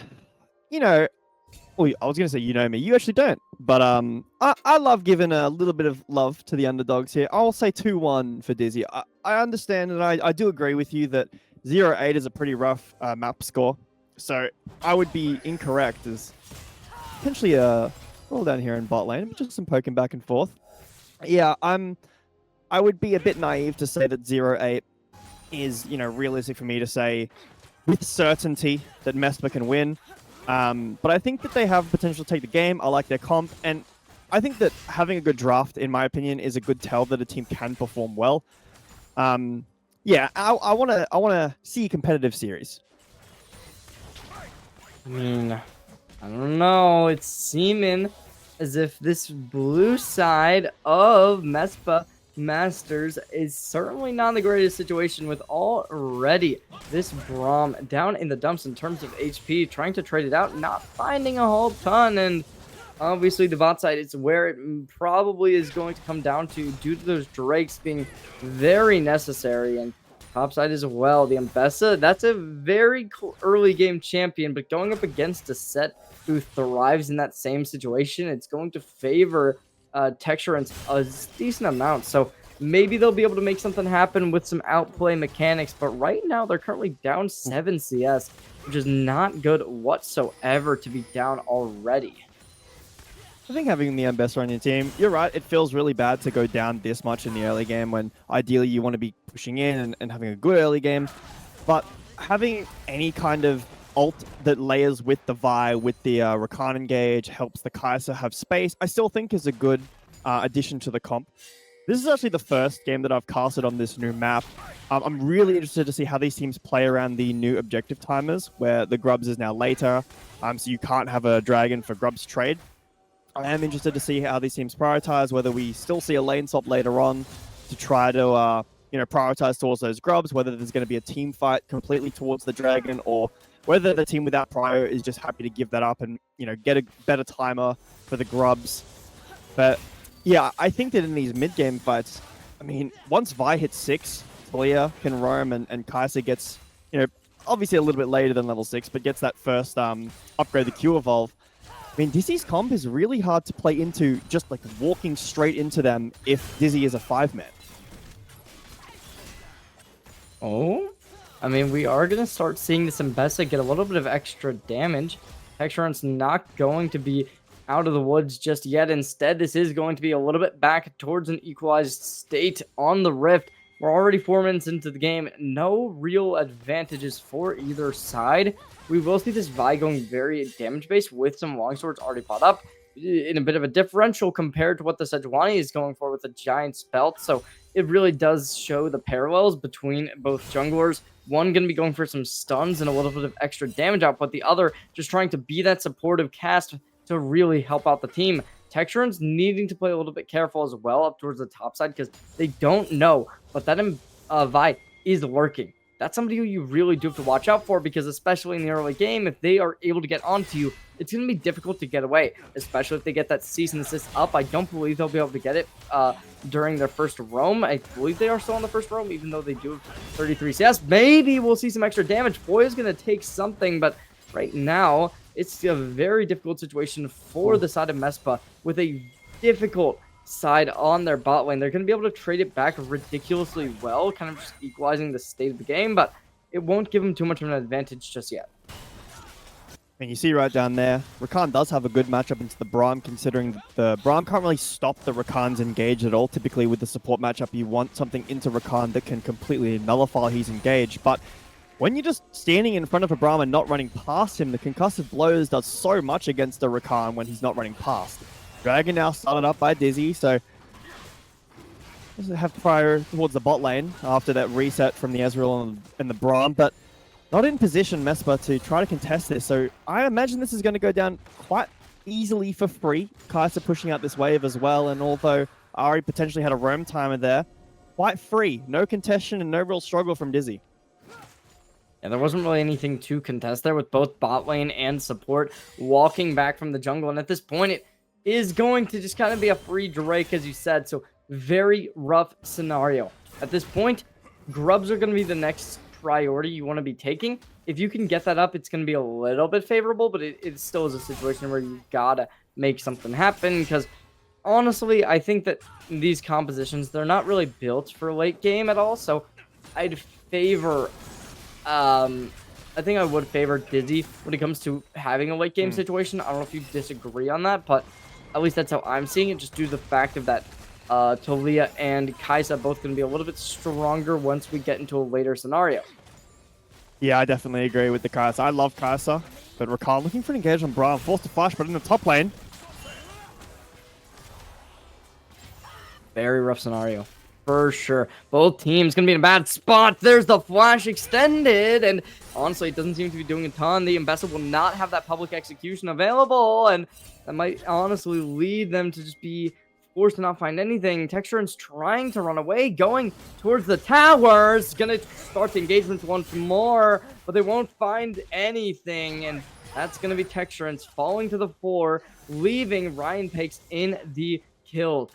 you know, well, I was going to say, you know me. You actually don't. But I love giving a little bit of love to the underdogs here. I'll say 2-1 for Dizzy. I understand, and I do agree with you that 0-8 is a pretty rough map score. So I would be incorrect as potentially a roll down here in bot lane, but just some poking back and forth. Yeah, I would be a bit naive to say that 0-8 is, you know, realistic for me to say with certainty that MESPA can win. But I think that they have potential to take the game. I like their comp, and I think that having a good draft, in my opinion, is a good tell that a team can perform well. Yeah, I wanna see a competitive series. I mean, I don't know. It's seeming as if this blue side of MESPA Masters is certainly not the greatest situation, with already this Braum down in the dumps in terms of HP, trying to trade it out, not finding a whole ton, and obviously the bot side is where it probably is going to come down to, due to those Drakes being very necessary, and top side as well. The Ambessa, that's a very early game champion, but going up against a set who thrives in that same situation, it's going to favor Texturance a decent amount. So maybe they'll be able to make something happen with some outplay mechanics, but right now they're currently down 7 CS, which is not good whatsoever to be down already. I think having the Ambessa on your team, you're right, it feels really bad to go down this much in the early game when ideally you want to be pushing in and having a good early game. But having any kind of ult that layers with the Vi, with the Rakan engage, helps the Kai'Sa have space, I still think is a good addition to the comp. This is actually the first game that I've casted on this new map. I'm really interested to see how these teams play around the new objective timers, where the Grubs is now later, so you can't have a dragon for Grubs trade. I am interested to see how these teams prioritize, whether we still see a lane swap later on to try to prioritize towards those Grubs, whether there's going to be a team fight completely towards the dragon, or whether the team without prio is just happy to give that up and get a better timer for the Grubs. But yeah, I think that in these mid-game fights, I mean, once Vi hits 6, Talia can roam and Kai'Sa gets, obviously a little bit later than level 6, but gets that first upgrade, the Q evolve. I mean, Dizzy's comp is really hard to play into just like walking straight into them if Dizzy is a 5-man. Oh? I mean, we are going to start seeing this Ambessa get a little bit of extra damage. Texture's not going to be out of the woods just yet. Instead, this is going to be a little bit back towards an equalized state on the Rift. We're already 4 minutes into the game. No real advantages for either side. We will see this Vi going very damage-based with some longswords already bought up in a bit of a differential compared to what the Sejuani is going for with a giant spelt. So it really does show the parallels between both junglers. One going to be going for some stuns and a little bit of extra damage output. The other just trying to be that supportive cast to really help out the team. Texture's needing to play a little bit careful as well up towards the top side because they don't know, but that Vi is lurking. That's somebody who you really do have to watch out for because especially in the early game, if they are able to get onto you, it's going to be difficult to get away, especially if they get that cease and desist up. I don't believe they'll be able to get it during their first roam. I believe they are still on the first roam, even though they do have 33 CS. Maybe we'll see some extra damage. Boy is going to take something, but right now, it's a very difficult situation for the side of MESPA with a difficult side on their bot lane. They're going to be able to trade it back ridiculously well, kind of just equalizing the state of the game, but it won't give them too much of an advantage just yet. And you see right down there, Rakan does have a good matchup into the Braum, considering the Braum can't really stop the Rakan's engage at all. Typically with the support matchup, you want something into Rakan that can completely nullify his engage, but when you're just standing in front of a Braum and not running past him, the concussive blows does so much against the Rakan when he's not running past. Dragon now started up by Dizzy, so doesn't have prior towards the bot lane after that reset from the Ezreal and the Braum, but not in position, MESPA, to try to contest this. So I imagine this is going to go down quite easily for free. Kai'Sa pushing out this wave as well, and although Ari potentially had a roam timer there, quite free. No contestation and no real struggle from Dizzy. Yeah, there wasn't really anything to contest there with both bot lane and support walking back from the jungle. And at this point, it is going to just kind of be a free Drake, as you said. So very rough scenario. At this point, Grubs are going to be the next priority you want to be taking. If you can get that up, it's going to be a little bit favorable, but it still is a situation where you got to make something happen because honestly, I think that these compositions, they're not really built for late game at all. So I'd favor... I think I would favor Dizzy when it comes to having a late game situation. I don't know if you disagree on that, but at least that's how I'm seeing it, just due to the fact of that Talia and Kai'Sa both going to be a little bit stronger once we get into a later scenario. Yeah, I definitely agree with the Kai'Sa. I love Kai'Sa, but Rakan looking for an engage on Braum, forced to flash, but in the top lane. Very rough scenario. For sure. Both teams going to be in a bad spot. There's the flash extended. And honestly, it doesn't seem to be doing a ton. The Ambessa will not have that public execution available. And that might honestly lead them to just be forced to not find anything. Texture's trying to run away, going towards the towers. Going to start the engagement once more. But they won't find anything. And that's going to be Texture's falling to the floor, leaving Ryan Pakes in the kill.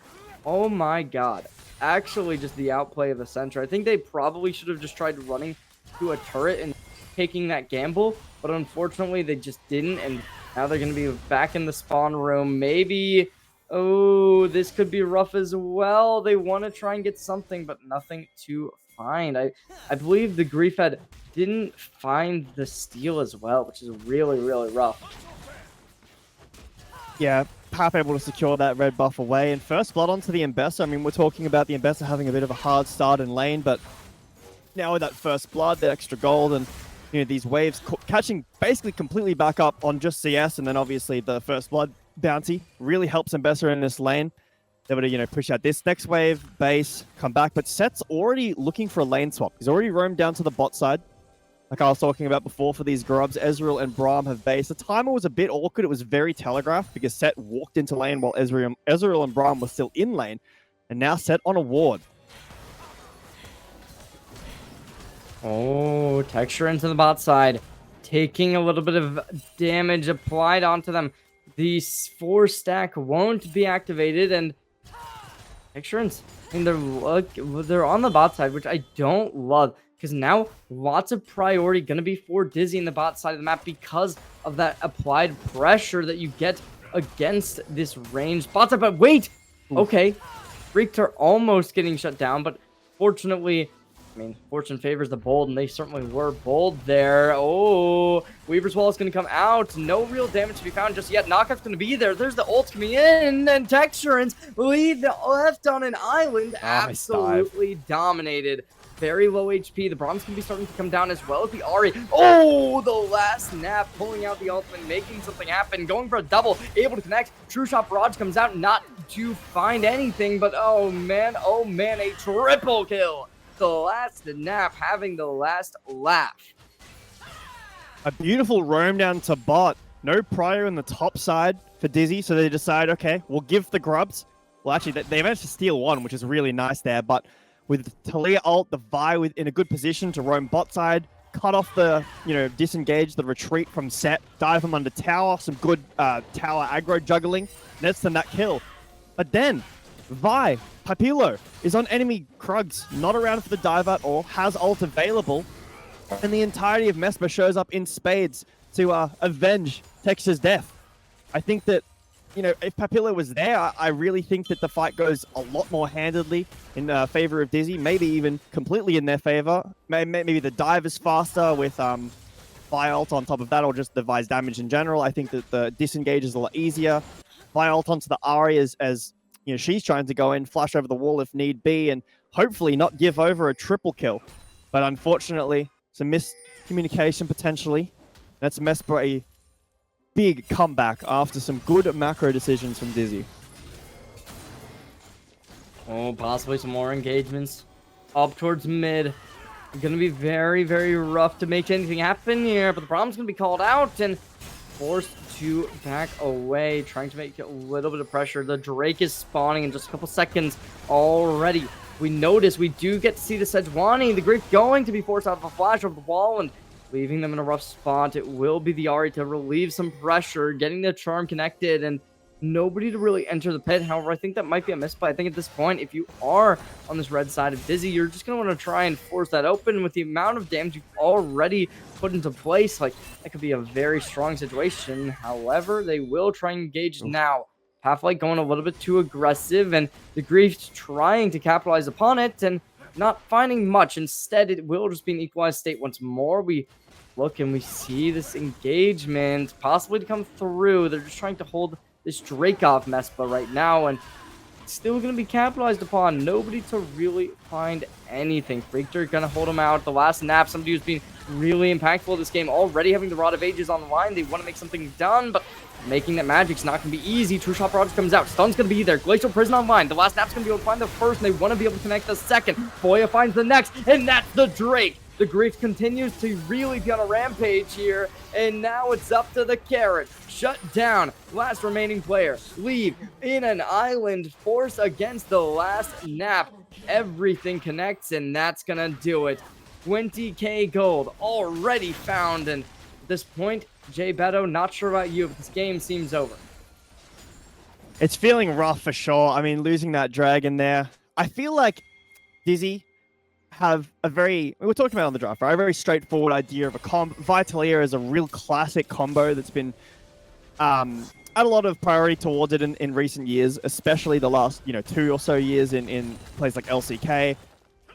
Oh my god. Actually, just the outplay of the center. I think they probably should have just tried running to a turret and taking that gamble, but unfortunately they just didn't, and now they're going to be back in the spawn room. Maybe, oh, this could be rough as well. They want to try and get something, but nothing to find. I believe the Griefhead didn't find the steal as well, which is really, really rough. Yeah, Pap able to secure that red buff away, and first blood onto the Embessa. I mean, we're talking about the Embessa having a bit of a hard start in lane, but now with that first blood, the extra gold, and these waves catching basically completely back up on just CS, and then obviously the first blood bounty really helps Embessa in this lane. They're able to push out this next wave, base, come back, but Set's already looking for a lane swap. He's already roamed down to the bot side, like I was talking about before for these grubs. Ezreal and Braum have base. The timer was a bit awkward. It was very telegraphed because Set walked into lane while Ezreal and Braum were still in lane, and now Set on a ward. Oh, texture into the bot side, taking a little bit of damage applied onto them. The 4-stack won't be activated, and texturance, I mean, they're on the bot side, which I don't love, because now lots of priority going to be for Dizzy in the bot side of the map because of that applied pressure that you get against this ranged bot side. But wait, okay, Freaks are almost getting shut down, but fortunately, I mean, fortune favors the bold, and they certainly were bold there. Oh, Weaver's Wall is going to come out. No real damage to be found just yet. Knockout's going to be there. There's the ult coming in, and Texturance leave left on an island. Absolutely dominated. Very low HP. The Braum's going to be starting to come down as well as the Ahri. Oh, the last nap, pulling out the ultimate, making something happen, going for a double, able to connect. True Shot Barrage comes out, not to find anything, but oh man, a triple kill. The last nap having the last laugh. A beautiful roam down to bot. No prior in the top side for Dizzy, so they decide, okay, we'll give the grubs. Well, actually, they managed to steal one, which is really nice there, but with Talia ult, the Vi in a good position to roam bot side, cut off the, disengage the retreat from Set, dive him under tower, some good tower aggro juggling, nets them that kill. But then, Vi, Papilo, is on enemy Krugs, not around for the dive at all, has ult available, and the entirety of MESPA shows up in spades to avenge Tex's death. I think that, if Papilo was there, I really think that the fight goes a lot more handedly in favor of Dizzy, maybe even completely in their favor. Maybe the dive is faster with Vi ult on top of that, or just the Vi's damage in general. I think that the disengage is a lot easier. Vi ult onto the Ahri as she's trying to go in, flash over the wall if need be, and hopefully not give over a triple kill. But unfortunately, some miscommunication potentially. That's MESPA a big comeback after some good macro decisions from Dizzy. Oh, possibly some more engagements up towards mid. Going to be very, very rough to make anything happen here, but the problem's going to be called out and forced to back away, trying to make a little bit of pressure. The Drake is spawning in just a couple seconds already. We notice we do get to see the Sejuani. The Grief going to be forced out of a flash over the wall and leaving them in a rough spot. It will be the Ahri to relieve some pressure, getting the charm connected, and nobody to really enter the pit. However, I think that might be a misplay. I think at this point, if you are on this red side of Dizzy, you're just going to want to try and force that open. With the amount of damage you've already put into place, like, that could be a very strong situation. However, they will try and engage now. Half-Light going a little bit too aggressive, and the Grief trying to capitalize upon it and not finding much. Instead, it will just be an equalized state once more. We look and we see this engagement possibly to come through. They're just trying to hold this Drake off MESPA right now, and it's still going to be capitalized upon. Nobody to really find anything. Freakter going to hold him out. The last nap, somebody who's been really impactful this game, already having the Rod of Ages on the line. They want to make something done, but making that magic's not going to be easy. True Shot Barrage comes out. Stun's going to be there. Glacial Prison online. The last nap's going to be able to find the first, and they want to be able to connect the second. Boya finds the next, and that's the Drake. The Grief continues to really be on a rampage here, and now it's up to the Carrot. Shut down. Last remaining player. Leave in an island force against the last nap. Everything connects, and that's going to do it. 20k gold already found, and at this point, Jay Beto, not sure about you, but this game seems over. It's feeling rough for sure. I mean, losing that dragon there. I feel like Dizzy have a we were talking about on the draft, right? A very straightforward idea of a comp. Vitalia is a real classic combo that's been had a lot of priority towards it in recent years, especially the last 2 or so years in places like LCK.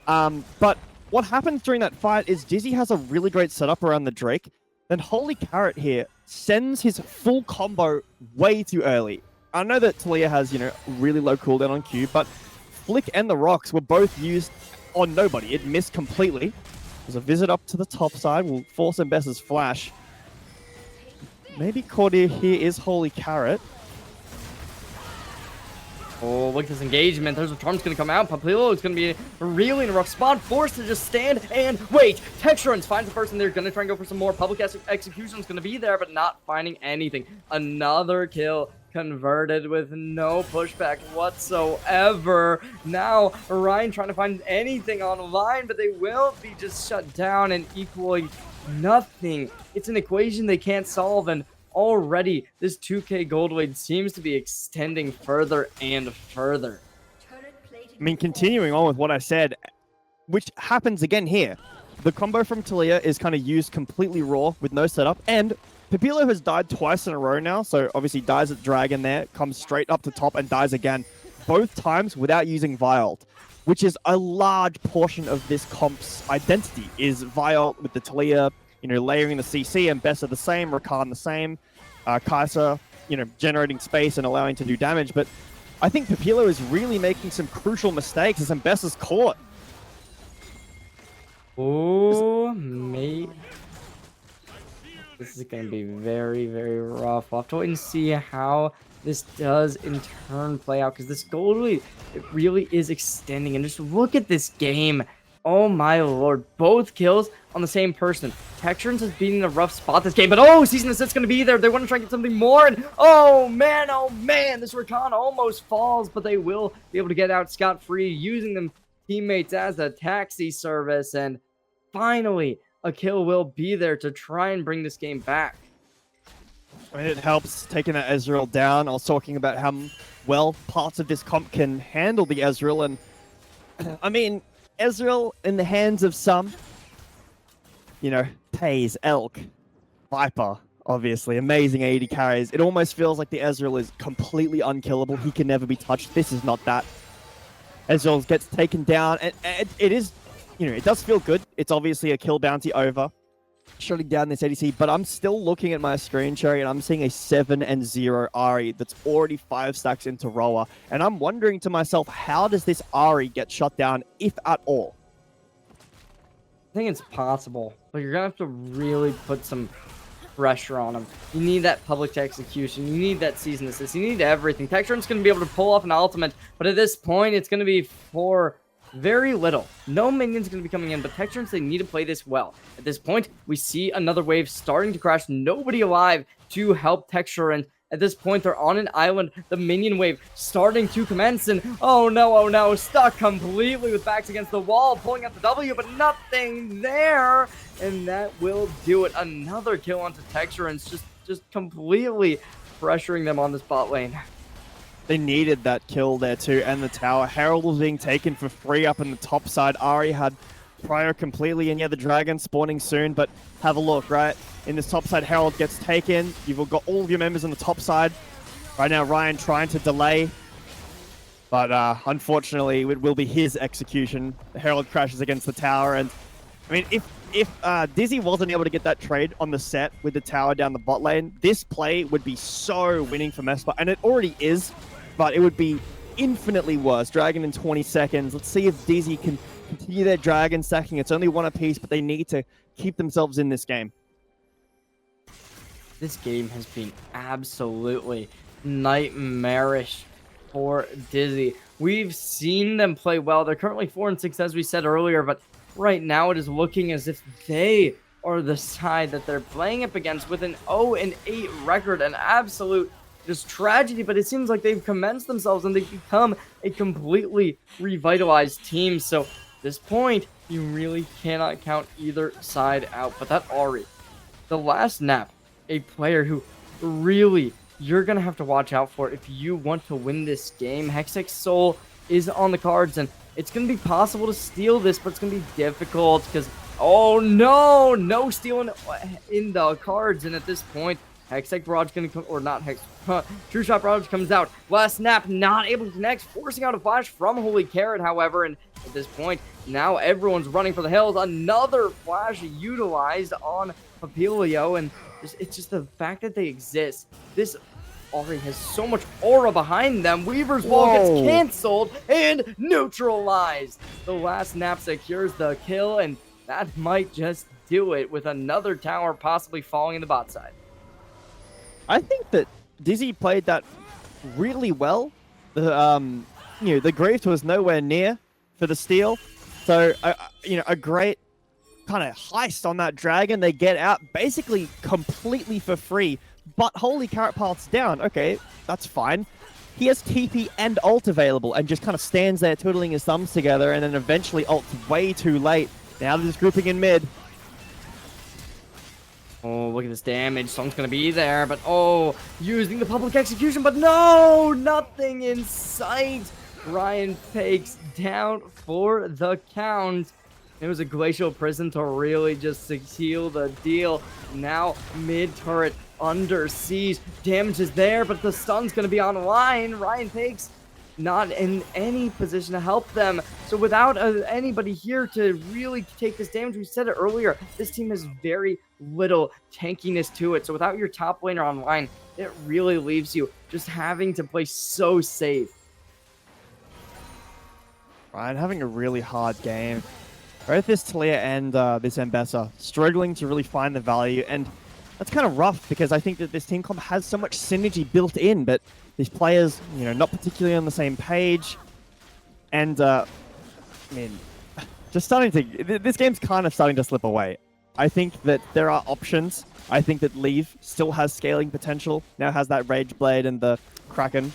But what happens during that fight is Dizzy has a really great setup around the Drake. Then Holy Carrot here sends his full combo way too early. I know that Talia has, really low cooldown on Q, but Flick and the rocks were both used on nobody. It missed completely. There's a visit up to the top side. Will force Mbessa's flash. Maybe Cordia here is Holy Carrot. Oh, look at this engagement. There's a Charm's going to come out. Papillo is going to be really in a rough spot. Forced to just stand and wait. Texturance finds the person. They're going to try and go for some more. Public execution is going to be there, but not finding anything. Another kill converted with no pushback whatsoever. Now, Ryan trying to find anything online, but they will be just shut down and equally nothing. It's an equation they can't solve, and already this 2K gold lead seems to be extending further and further. I mean, continuing on with what I said, which happens again here. The combo from Talia is kind of used completely raw with no setup, and Papillo has died twice in a row now, so obviously dies at Dragon there, comes straight up to top and dies again, both times without using Vialt, which is a large portion of this comp's identity, is Vialt with the Talia, layering the CC, and Bessa the same, Rakan the same, Kai'Sa, generating space and allowing to do damage, but I think Papillo is really making some crucial mistakes as Mbessa's caught. Oh, mate. This is going to be very, very rough. We'll have to wait and see how this does in turn play out, because this gold lead, it really is extending. And just look at this game. Oh my lord. Both kills on the same person. Texturance is being in a rough spot this game, but oh, Season Assist's going to be there. They want to try and get something more, and oh man, this Rakan almost falls, but they will be able to get out scot-free using them teammates as a taxi service, and finally, a kill will be there to try and bring this game back. I mean, it helps taking that Ezreal down. I was talking about how well parts of this comp can handle the Ezreal, and I mean, Ezreal in the hands of some, Pays, Elk, Viper, obviously, amazing AD carries. It almost feels like the Ezreal is completely unkillable. He can never be touched. This is not that. Ezreal gets taken down, and it is, it does feel good. It's obviously a kill bounty over, shutting down this ADC, but I'm still looking at my screen, Cherry, and I'm seeing a 7-0 Ahri that's already 5 stacks into Roa, and I'm wondering to myself, how does this Ahri get shut down, if at all? I think it's possible, but you're going to have to really put some pressure on him. You need that public execution. You need that season assist. You need everything. Texturance's going to be able to pull off an ultimate, but at this point, it's going to be for very little. No minions going to be coming in, but Texturance, they need to play this well. At this point, we see another wave starting to crash. Nobody alive to help Texturance. At this point, they're on an island. The minion wave starting to commence, and oh no, stuck completely with backs against the wall, pulling out the W, but nothing there, and that will do it. Another kill onto Texturance, just completely pressuring them on the spot lane. They needed that kill there too, and the tower. Herald was being taken for free up in the top side. Ahri had prior completely, and yeah, the dragon spawning soon, but have a look, right? In this top side, Herald gets taken. You've got all of your members on the top side. Right now, Ryan trying to delay, but unfortunately, it will be his execution. The Herald crashes against the tower, and I mean, if Dizzy wasn't able to get that trade on the set with the tower down the bot lane, this play would be so winning for MESPA, and it already is, but it would be infinitely worse. Dragon in 20 seconds. Let's see if Dizzy can continue their dragon stacking. It's only one apiece, but they need to keep themselves in this game. This game has been absolutely nightmarish for Dizzy. We've seen them play well. They're currently 4-6, as we said earlier, but right now it is looking as if they are the side that they're playing up against with an 0-8 record, an absolute just tragedy, but it seems like they've commenced themselves and they've become a completely revitalized team. So at this point, you really cannot count either side out. But that Ahri, the last nap, a player who really you're going to have to watch out for if you want to win this game. Hextech Soul is on the cards, and it's going to be possible to steal this, but it's going to be difficult because, oh no stealing in the cards. And at this point, Hextech Barrage going to come, or not Hex, True Shot Barrage comes out. Last snap, not able to connect, forcing out a flash from Holy Carrot, however, and at this point, now everyone's running for the hills. Another flash utilized on Papilio, and it's just the fact that they exist. This Ari has so much aura behind them. Weaver's ball gets Whoa. canceled and neutralized. The last nap secures the kill, and that might just do it with another tower possibly falling in the bot side. I think that Dizzy played that really well. The Greaves was nowhere near for the steal, so a great kind of heist on that dragon. They get out basically completely for free, but Holy Carrot Path's down. Okay, that's fine. He has TP and ult available and just kind of stands there twiddling his thumbs together, and then eventually ults way too late. Now they're just grouping in mid. Oh, look at this damage. Song's gonna be there, but oh, using the public execution, but no, nothing in sight. Ryan Pakes down for the count. It was a Glacial Prison to really just seal the deal. Now mid turret under siege. Damage is there, but the stun's gonna be online. Ryan Pakes not in any position to help them. So without anybody here to really take this damage, we said it earlier, this team has very little tankiness to it. So without your top laner online, it really leaves you just having to play so safe. Ryan having a really hard game. Both this Talia and this Mbessa struggling to really find the value, and that's kind of rough because I think that this team comp has so much synergy built in, but these players, not particularly on the same page. And, I mean, just starting to... This game's kind of starting to slip away. I think that there are options. I think that Leave still has scaling potential. Now has that Rage Blade and the Kraken.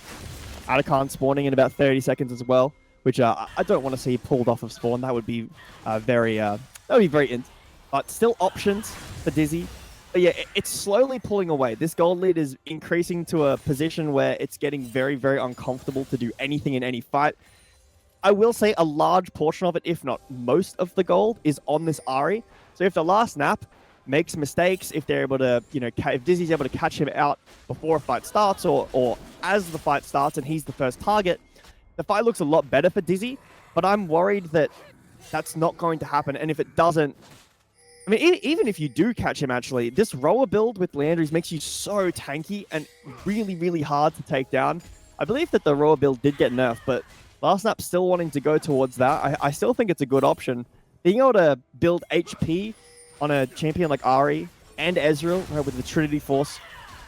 Atacon spawning in about 30 seconds as well, which I don't want to see pulled off of spawn. That would be but still options for Dizzy. But yeah, it's slowly pulling away. This gold lead is increasing to a position where it's getting very, very uncomfortable to do anything in any fight. I will say a large portion of it, if not most of the gold, is on this Ahri. So if the last nap makes mistakes, if they're able to, if Dizzy's able to catch him out before a fight starts or as the fight starts and he's the first target, the fight looks a lot better for Dizzy. But I'm worried that that's not going to happen. And if it doesn't, I mean, even if you do catch him, actually, this rower build with Leandries makes you so tanky and really, really hard to take down. I believe that the rower build did get nerfed, but last snap still wanting to go towards that. I still think it's a good option. Being able to build HP on a champion like Ahri and Ezreal, right, with the Trinity Force,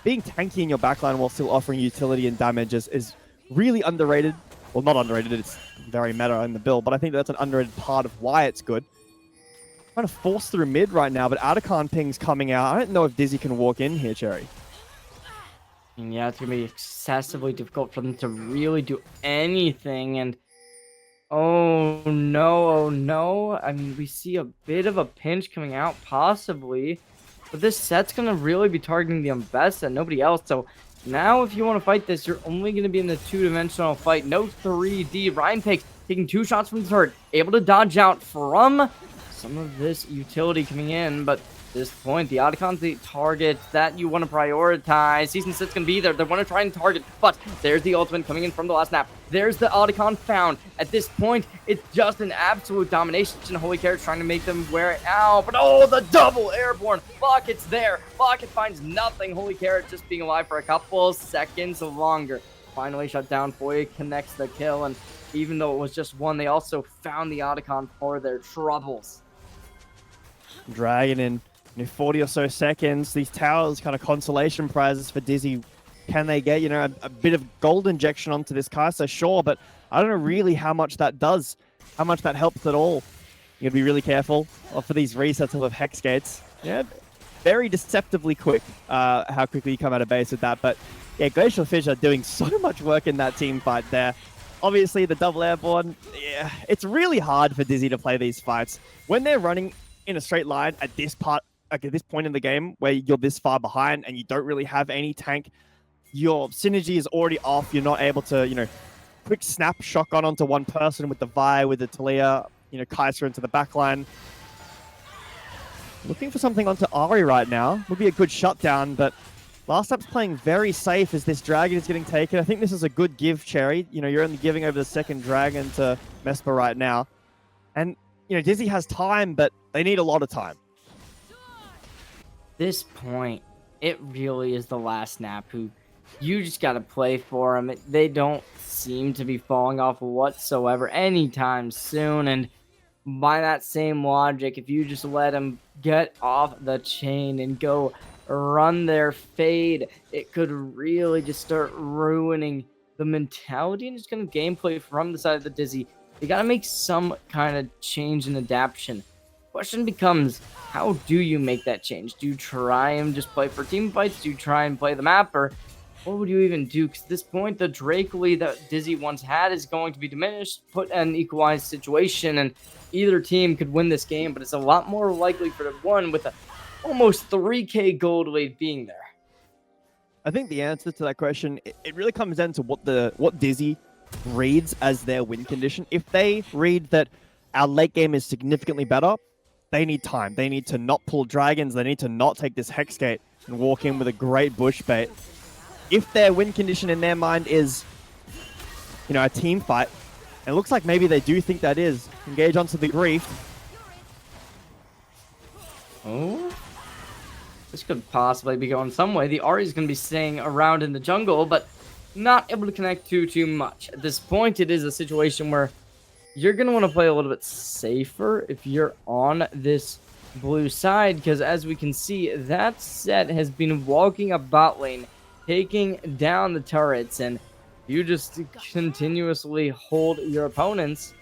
being tanky in your backline while still offering utility and damage is really underrated. Well, not underrated, it's very meta in the build, but I think that's an underrated part of why it's good. Trying to force through mid right now, but Atacon ping's coming out. I don't know if Dizzy can walk in here, Cherry. Yeah, it's going to be excessively difficult for them to really do anything. And oh no. I mean, we see a bit of a pinch coming out, possibly. But this set's going to really be targeting the Mbessa and nobody else. So now if you want to fight this, you're only going to be in the two-dimensional fight. No 3D. Ryan Pakes taking 2 shots from the turret, able to dodge out from some of this utility coming in, but at this point, the Otacon's the target that you want to prioritize. Season 6 can be there. They want to try and target, but there's the ultimate coming in from the last nap. There's the Otacon found. At this point, it's just an absolute domination. Holy Carrot's trying to make them wear it out, but oh, the double airborne. Bucket's there. Bucket finds nothing. Holy Carrot just being alive for a couple seconds longer. Finally shut down. Foy connects the kill, and even though it was just one, they also found the Otacon for their troubles. Dragon in 40 or so seconds. These towers, kind of consolation prizes for Dizzy. Can they get, a bit of gold injection onto this Kai'Sa? Sure, but I don't know really how much that does, how much that helps at all. You gotta be really careful for these resets of Hex Gates. Yeah, very deceptively quick, how quickly you come out of base with that. But yeah, Glacial Fish are doing so much work in that team fight there. Obviously, the double airborne, yeah, it's really hard for Dizzy to play these fights. When they're running in a straight line at this point in the game where you're this far behind and you don't really have any tank, your synergy is already off. You're not able to, quick snap shotgun onto one person with the Vi, with the Talia, Kai'Sa into the backline. Looking for something onto Ahri right now. Would be a good shutdown, but last up's playing very safe as this dragon is getting taken. I think this is a good give, Cherry. You're only giving over the second dragon to MESPA right now. And Dizzy has time, but they need a lot of time. This point, it really is the last nap who you just got to play for them. They don't seem to be falling off whatsoever anytime soon. And by that same logic, if you just let them get off the chain and go run their fade, it could really just start ruining the mentality and just kind of gameplay from the side of the Dizzy. They got to make some kind of change and adaptation. Question becomes, how do you make that change? Do you try and just play for team fights? Do you try and play the map? Or what would you even do? Because at this point, the Drake lead that Dizzy once had is going to be diminished, put in an equalized situation, and either team could win this game, but it's a lot more likely for the one with a almost 3K gold lead being there. I think the answer to that question, it really comes down to what Dizzy reads as their win condition. If they read that our late game is significantly better, they need time. They need to not pull dragons. They need to not take this Hex Gate and walk in with a great bush bait. If their win condition in their mind is, a team fight, and it looks like maybe they do think that is, engage onto the grief. Oh, this could possibly be going some way. The Ahri is going to be staying around in the jungle, but not able to connect too much. At this point, it is a situation where you're going to want to play a little bit safer if you're on this blue side, because as we can see, that set has been walking a bot lane, taking down the turrets, and you just continuously hold your opponents.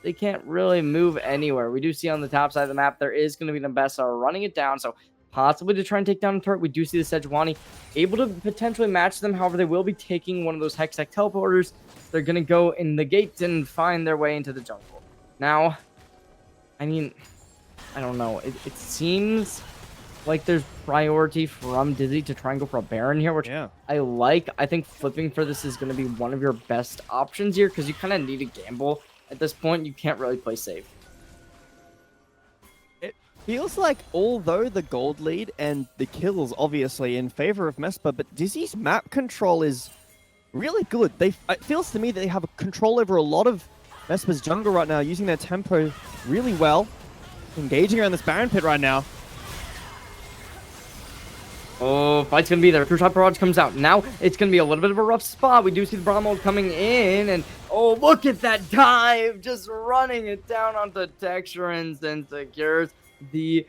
They can't really move anywhere. We do see on the top side of the map, there is going to be the MESPA running it down, so possibly to try and take down a turret. We do see the Sejuani able to potentially match them. However, they will be taking one of those Hextech teleporters. They're going to go in the gate and find their way into the jungle. Now, I mean, I don't know. It seems like there's priority from Dizzy to try and go for a Baron here, which I like. I think flipping for this is going to be one of your best options here because you kind of need a gamble. At this point, you can't really play safe. It feels like although the gold lead and the kills obviously in favor of MESPA, but Dizzy's map control is really good. It feels to me that they have a control over a lot of MESPA's jungle right now, using their tempo really well. Engaging around this Baron pit right now. Oh, fight's gonna be there. Crucial Barrage comes out. Now it's gonna be a little bit of a rough spot. We do see the Brahmo coming in, and oh, look at that dive! Just running it down onto Texturans and secures the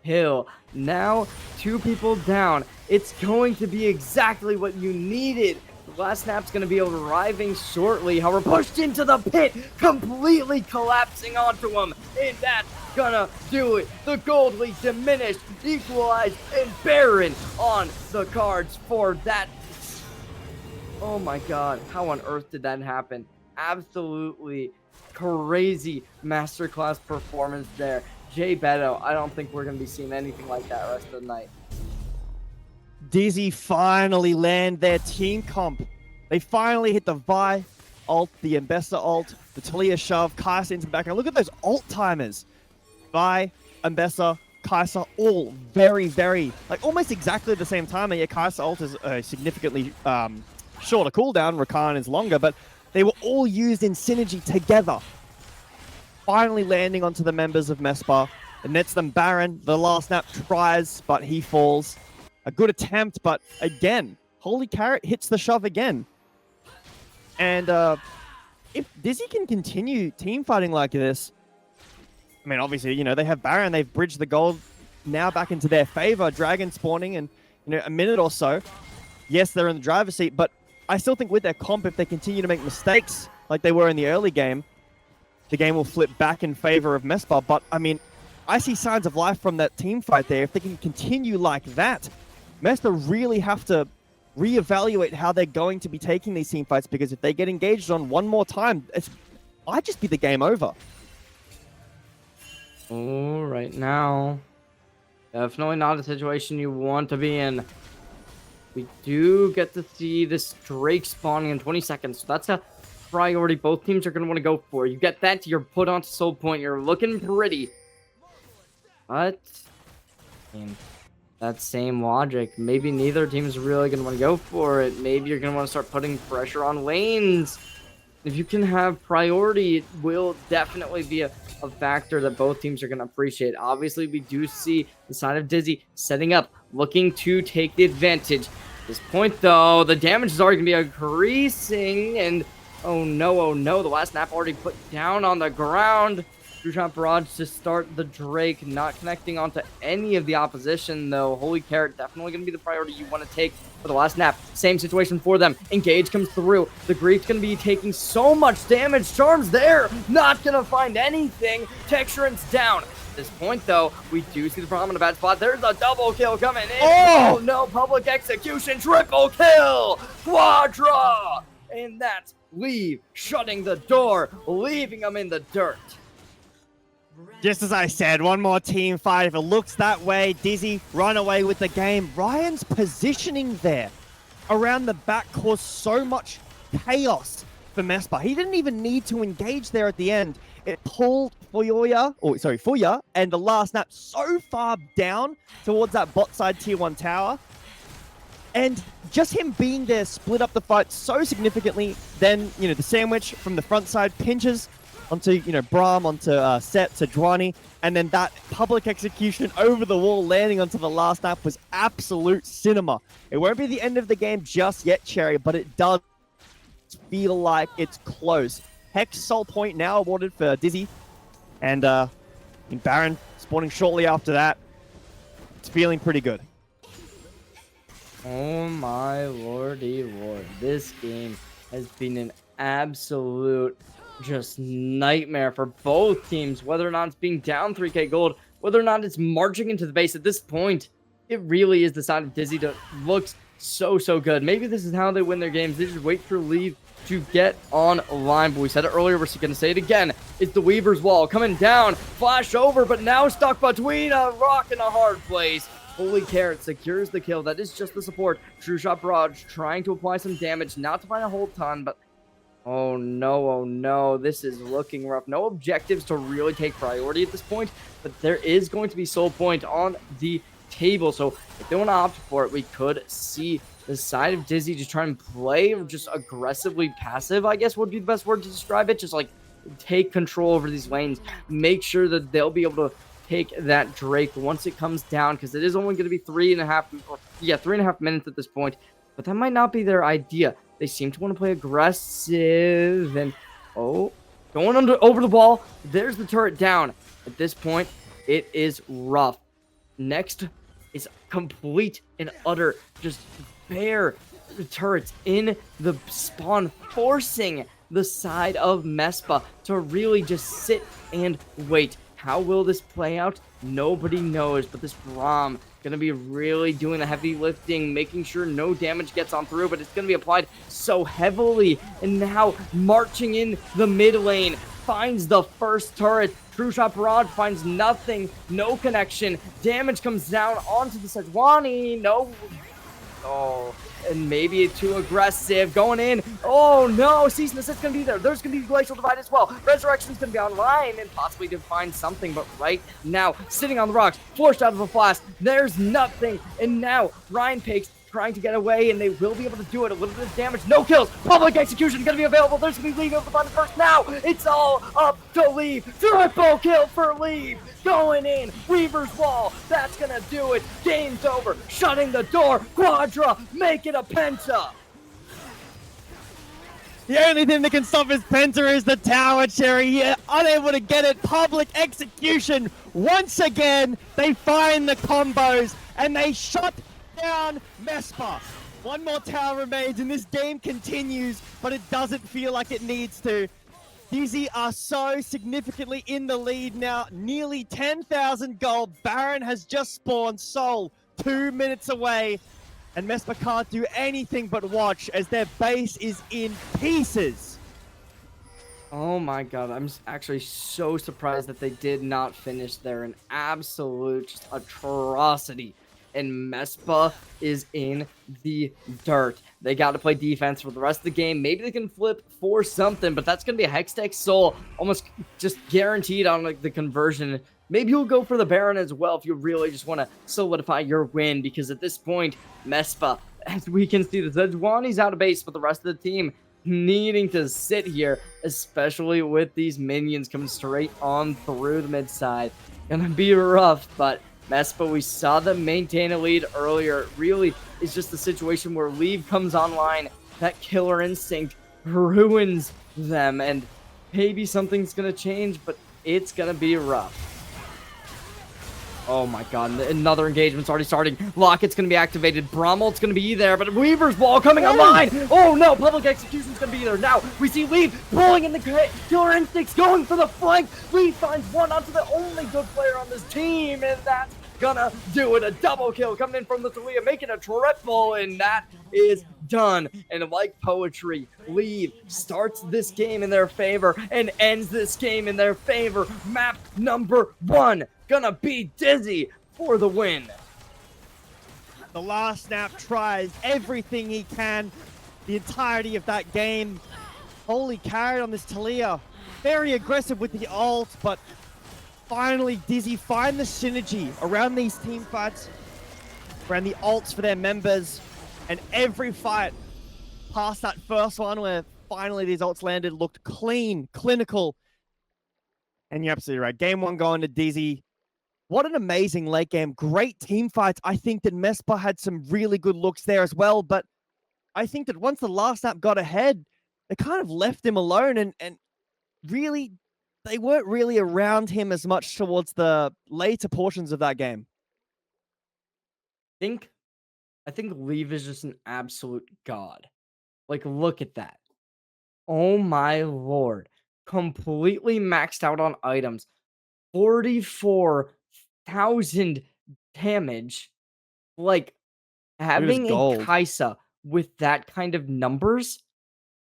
kill. Now, 2 people down. It's going to be exactly what you needed. The last snap's going to be arriving shortly. However, pushed into the pit, completely collapsing onto him. And that's gonna do it. The gold lead diminished, equalized, and Baron on the cards for that. Oh my god, how on earth did that happen? Absolutely crazy masterclass performance there. Jay Beto, I don't think we're going to be seeing anything like that rest of the night. Dizzy finally land their team comp. They finally hit the Vi ult, the Ambessa ult, the Talia shove, Kai'Sa into the background. Look at those ult timers. Vi, Ambessa, Kai'Sa, all very, like almost exactly at the same time. And yeah, Kai'Sa ult is a significantly shorter cooldown. Rakan is longer, but they were all used in synergy together. Finally landing onto the members of MESPA. It nets them Baron. The last snap tries, but he falls. A good attempt, but again, Holy Carrot hits the shove again. And if Dizzy can continue team fighting like this, I mean, obviously, they have Baron. They've bridged the gold now back into their favor. Dragon spawning in a minute or so. Yes, they're in the driver's seat, but I still think with their comp, if they continue to make mistakes like they were in the early game, the game will flip back in favor of MESPA. But, I mean, I see signs of life from that team fight there. If they can continue like that, MESPA really have to reevaluate how they're going to be taking these team fights, because if they get engaged on one more time, it might just be the game over. Oh, right now, definitely not a situation you want to be in. We do get to see this Drake spawning in 20 seconds, so that's a priority both teams are going to want to go for. You get that, you're put onto Soul Point, you're looking pretty. But, I mean, that same logic, maybe neither team's really going to want to go for it. Maybe you're going to want to start putting pressure on lanes. If you can have priority, it will definitely be a factor that both teams are going to appreciate. Obviously, we do see the side of Dizzy setting up, looking to take the advantage. At this point, though, the damage is already going to be increasing, and oh no, the last snap already put down on the ground. True Shot Barrage to start the Drake, not connecting onto any of the opposition, though. Holy Carrot definitely going to be the priority you want to take for the last snap. Same situation for them. Engage comes through. The Grief's going to be taking so much damage. Charm's there, not going to find anything. Texturant's down. At this point, though, we do see the problem in a bad spot. There's a double kill coming in. Oh no, public execution, triple kill, Quadra! And that's Leave shutting the door, leaving them in the dirt. Just as I said, one more team fight. If it looks that way, Dizzy run away with the game. Ryan's positioning there around the back caused so much chaos for MESPA. He didn't even need to engage there at the end. It pulled Fuya and the last snap so far down towards that bot side tier 1 tower. And just him being there split up the fight so significantly. Then, the sandwich from the front side pinches onto, Braum, onto Set, to Dwani. And then that public execution over the wall landing onto the last snap was absolute cinema. It won't be the end of the game just yet, Cherry, but it does feel like it's close. Hex Soul Point now awarded for Dizzy. And Baron spawning shortly after that. It's feeling pretty good. Oh my lordy lord. This game has been an absolute just nightmare for both teams, whether or not it's being down 3k gold, whether or not it's marching into the base. At this point, it really is the side of Dizzy that looks so good. Maybe this is how they win their games. They just wait for Leave to get online. But we said it earlier, we're going to say it again. It's the Weaver's Wall coming down, flash over, but now stuck between a rock and a hard place. Holy Carrot secures the kill. That is just the support. True Shot Barrage trying to apply some damage, not to find a whole ton, but oh no, this is looking rough. No objectives to really take priority at this point, but there is going to be Soul Point on the table, so if they want to opt for it, we could see the side of Dizzy just try and play just aggressively passive, I guess would be the best word to describe it. Just like take control over these lanes, make sure that they'll be able to take that Drake once it comes down, because it is only going to be 3.5 minutes at this point, but that might not be their idea. They seem to want to play aggressive, and going over the ball. There's the turret down. At this point, it is rough. Next is complete and utter just bare turrets in the spawn, forcing the side of MESPA to really just sit and wait. How will this play out? Nobody knows, but this Braum gonna be really doing the heavy lifting, making sure no damage gets on through, but it's gonna be applied so heavily. And now marching in the mid lane, finds the first turret. True Shot Barrage finds nothing, no connection. Damage comes down onto the Sejuani. No. And maybe it's too aggressive. Going in. Oh no, Cease and Desist's gonna be there. There's gonna be Glacial Divide as well. Resurrection's gonna be online and possibly to find something, but right now, sitting on the rocks, forced out of a blast. There's nothing. And now Ryan Pigs trying to get away, and they will be able to do it. A little bit of damage, no kills. Public execution gonna be available. There's gonna be Leave over the button first. Now it's all up to Leave. Triple kill for Leave. Going in. Weaver's Wall. That's gonna do it. Game's over. Shutting the door. Quadra. Make it a penta. The only thing that can stop his Penta is the tower, Cherry. Here, unable to get it. Public execution. Once again, they find the combos, and they shut down MESPA. One more tower remains, and this game continues, but it doesn't feel like it needs to. Dizzy are so significantly in the lead now. Nearly 10,000 gold. Baron has just spawned. Soul 2 minutes away. And MESPA can't do anything but watch as their base is in pieces. Oh my god, I'm actually so surprised that they did not finish there. An absolute just atrocity. And MESPA is in the dirt. They got to play defense for the rest of the game. Maybe they can flip for something, but that's going to be a Hextech Soul almost just guaranteed on like the conversion. Maybe you'll go for the Baron as well if you really just want to solidify your win, because at this point, MESPA, as we can see, the Sejuani's out of base, but the rest of the team needing to sit here, especially with these minions coming straight on through the mid side. Gonna be rough, but MESPA, we saw them maintain a lead earlier. It really is just a situation where Leave comes online. That killer instinct ruins them, and maybe something's going to change, but it's going to be rough. Oh my god, another engagement's already starting. Locket's going to be activated. Brommelt's going to be there, but Weaver's ball coming online. Oh no, public execution's going to be there. Now we see Leave pulling in the killer instincts, going for the flank. Leave finds one onto the only good player on this team, and that's gonna do it. A double kill coming in from the Thalia, making a triple, and that is done. And like poetry, Leave starts this game in their favor and ends this game in their favor. Map number 1 gonna be Dizzy for the win. The last snap tries everything he can. The entirety of that game. Holy carried on this Talia. Very aggressive with the ult, but finally Dizzy find the synergy around these team fights, around the ults for their members, and every fight past that first one where finally these ults landed looked clean, clinical. And you're absolutely right. Game 1 going to Dizzy. What an amazing late game. Great team fights. I think that MESPA had some really good looks there as well, but I think that once the last snap got ahead, they kind of left him alone and really, they weren't really around him as much towards the later portions of that game. I think Leave is just an absolute god. Like, look at that. Oh my lord. Completely maxed out on items. 44,000 damage. Like, having a gold. Kaisa with that kind of numbers?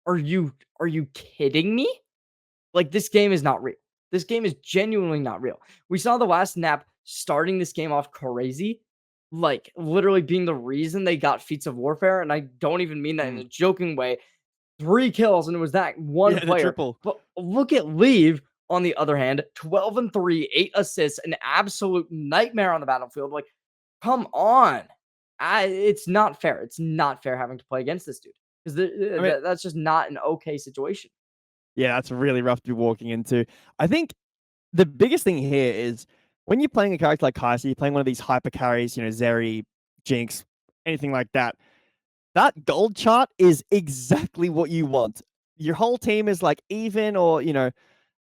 Are you kidding me? Like, this game is not real. This game is genuinely not real. We saw the last nap starting this game off crazy, like literally being the reason they got feats of warfare, and I don't even mean that in a joking way. 3 kills, and it was that one The player. triple. But look at Leave, on the other hand, 12-3, 8 assists, an absolute nightmare on the battlefield. Like, come on. It's not fair. It's not fair having to play against this dude, because that's just not an okay situation. Yeah, that's really rough to be walking into. I think the biggest thing here is when you're playing a character like Kaisa, you're playing one of these hyper carries, Zeri, Jinx, anything like that. That gold chart is exactly what you want. Your whole team is like even or,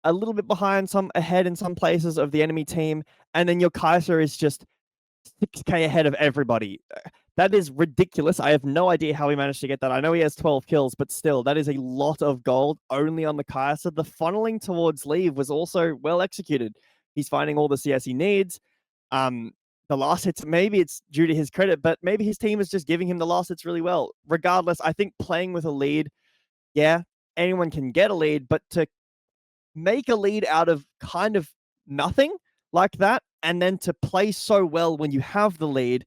a little bit behind, some ahead in some places of the enemy team. And then your Kaisa is just 6k ahead of everybody. That is ridiculous. I have no idea how he managed to get that. I know he has 12 kills, but still, that is a lot of gold only on the Kaisa. The funneling towards Leave was also well executed. He's finding all the CS he needs. The last hits, maybe it's due to his credit, but maybe his team is just giving him the last hits really well. Regardless, I think playing with a lead, yeah, anyone can get a lead, but to make a lead out of kind of nothing like that, and then to play so well when you have the lead.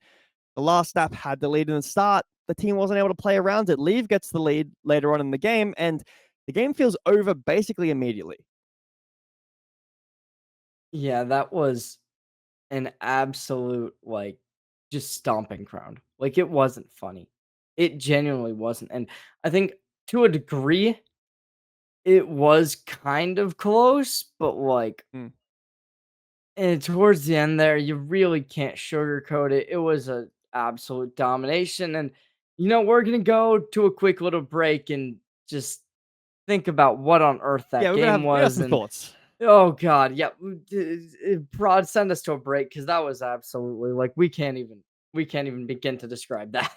The last snap had the lead in the start. The team wasn't able to play around it. Leave gets the lead later on in the game, and the game feels over basically immediately. Yeah, that was an absolute, just stomping ground. Like, it wasn't funny. It genuinely wasn't. And I think to a degree, it was kind of close, but and towards the end there, you really can't sugarcoat it. It was an absolute domination. And, we're going to go to a quick little break and just think about what on earth that game we're gonna have was. some And thoughts. oh God, yeah. Prod, send us to a break, because that was absolutely we can't even begin to describe that.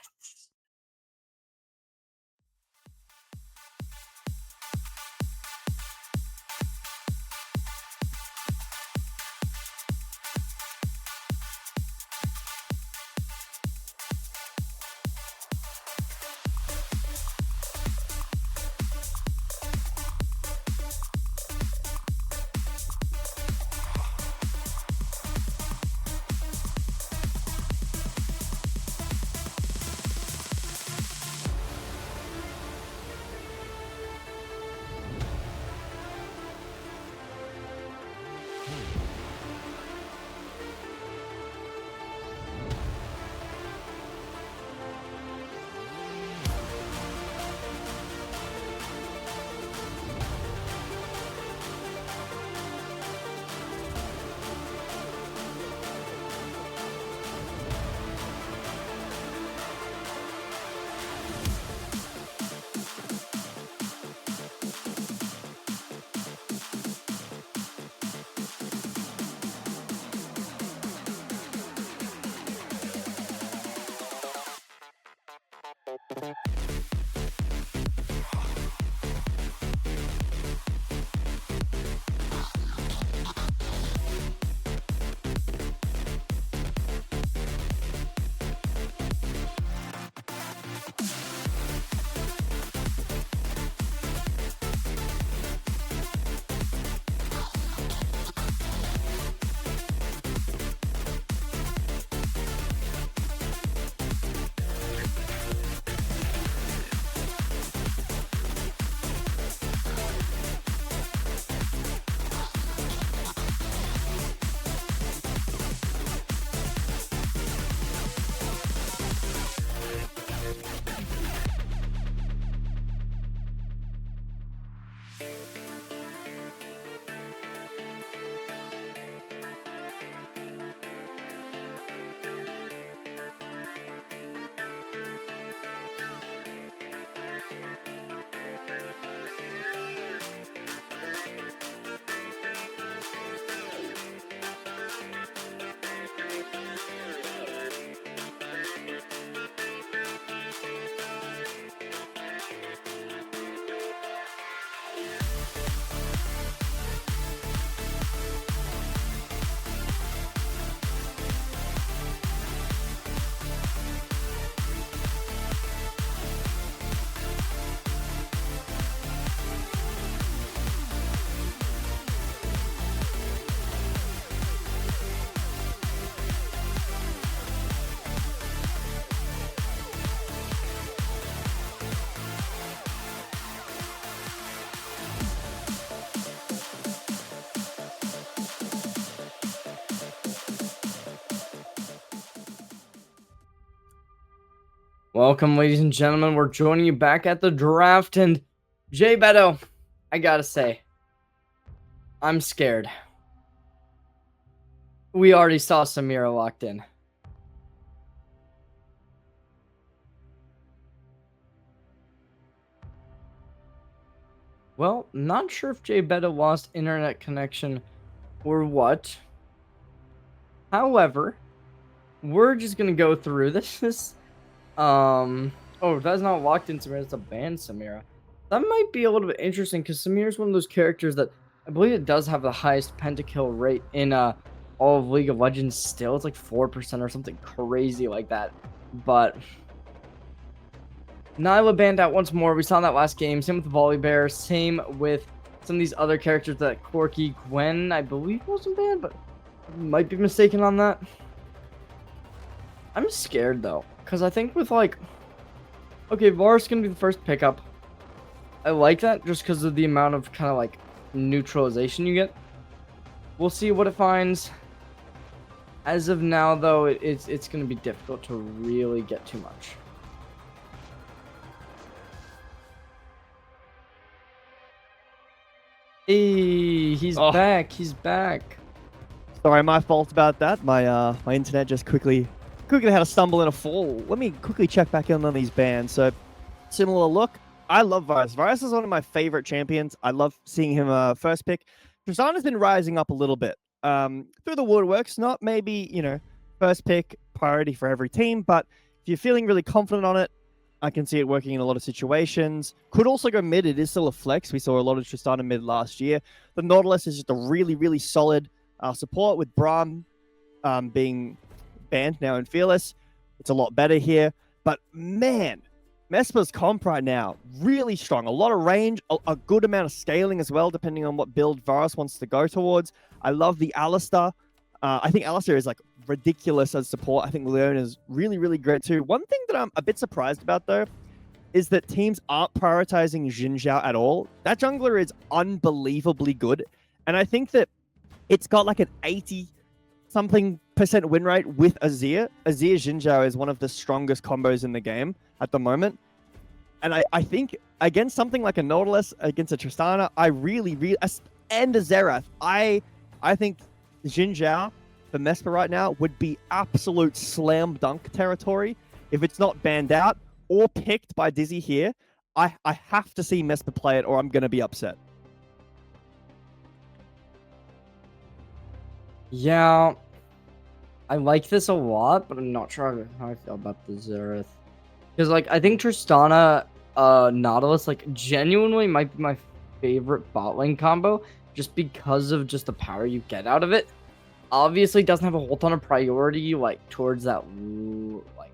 Welcome, ladies and gentlemen. We're joining you back at the draft, and Jay Beto, I gotta say, I'm scared. We already saw Samira locked in. Well, not sure if Jay Beto lost internet connection or what. However, we're just gonna go through this. Oh, that's not locked in Samira, it's a banned Samira. That might be a little bit interesting because Samira's one of those characters that I believe it does have the highest pentakill rate in all of League of Legends still. It's like 4% or something crazy like that. But Nyla banned out once more. We saw that last game. Same with the Volibear. Same with some of these other characters that Corky Gwen, I believe, wasn't banned, but I might be mistaken on that. I'm scared though, because I think with like, okay, Varus gonna be the first pickup. I like that just because of the amount of kind of like neutralization you get. We'll see what it finds. As of now, though, it's gonna be difficult to really get too much. Hey, he's back. He's back. Sorry, my fault about that. My my internet just quickly had a stumble and a fall. Let me quickly check back in on these bans. So, similar look. I love Varus. Varus is one of my favorite champions. I love seeing him first pick. Tristana's been rising up a little bit. Through the woodworks, not maybe, you know, first pick priority for every team, but if you're feeling really confident on it, I can see it working in a lot of situations. Could also go mid. It is still a flex. We saw a lot of Tristana mid last year. The Nautilus is just a really, really solid support with Braum being banned now in Fearless. It's a lot better here. But man, MESPA's comp right now, really strong. A lot of range, a good amount of scaling as well, depending on what build Varus wants to go towards. I love the Alistar. I think Alistar is like ridiculous as support. I think Leon is really, really great too. One thing that I'm a bit surprised about though, is that teams aren't prioritizing Xin Zhao at all. That jungler is unbelievably good. And I think that it's got like an 80-something% win rate with Azir. Azir Xin Zhao is one of the strongest combos in the game at the moment. And I think against something like a Nautilus, against a Tristana, I really, and a Xerath, I think Xin Zhao for MESPA right now would be absolute slam dunk territory. If it's not banned out or picked by Dizzy here, I have to see MESPA play it or I'm going to be upset. Yeah, I like this a lot, but I'm not sure how I feel about the Xerath. Because like I think Tristana, Nautilus like genuinely might be my favorite bot lane combo, just because of just the power you get out of it. Obviously, doesn't have a whole ton of priority like towards that like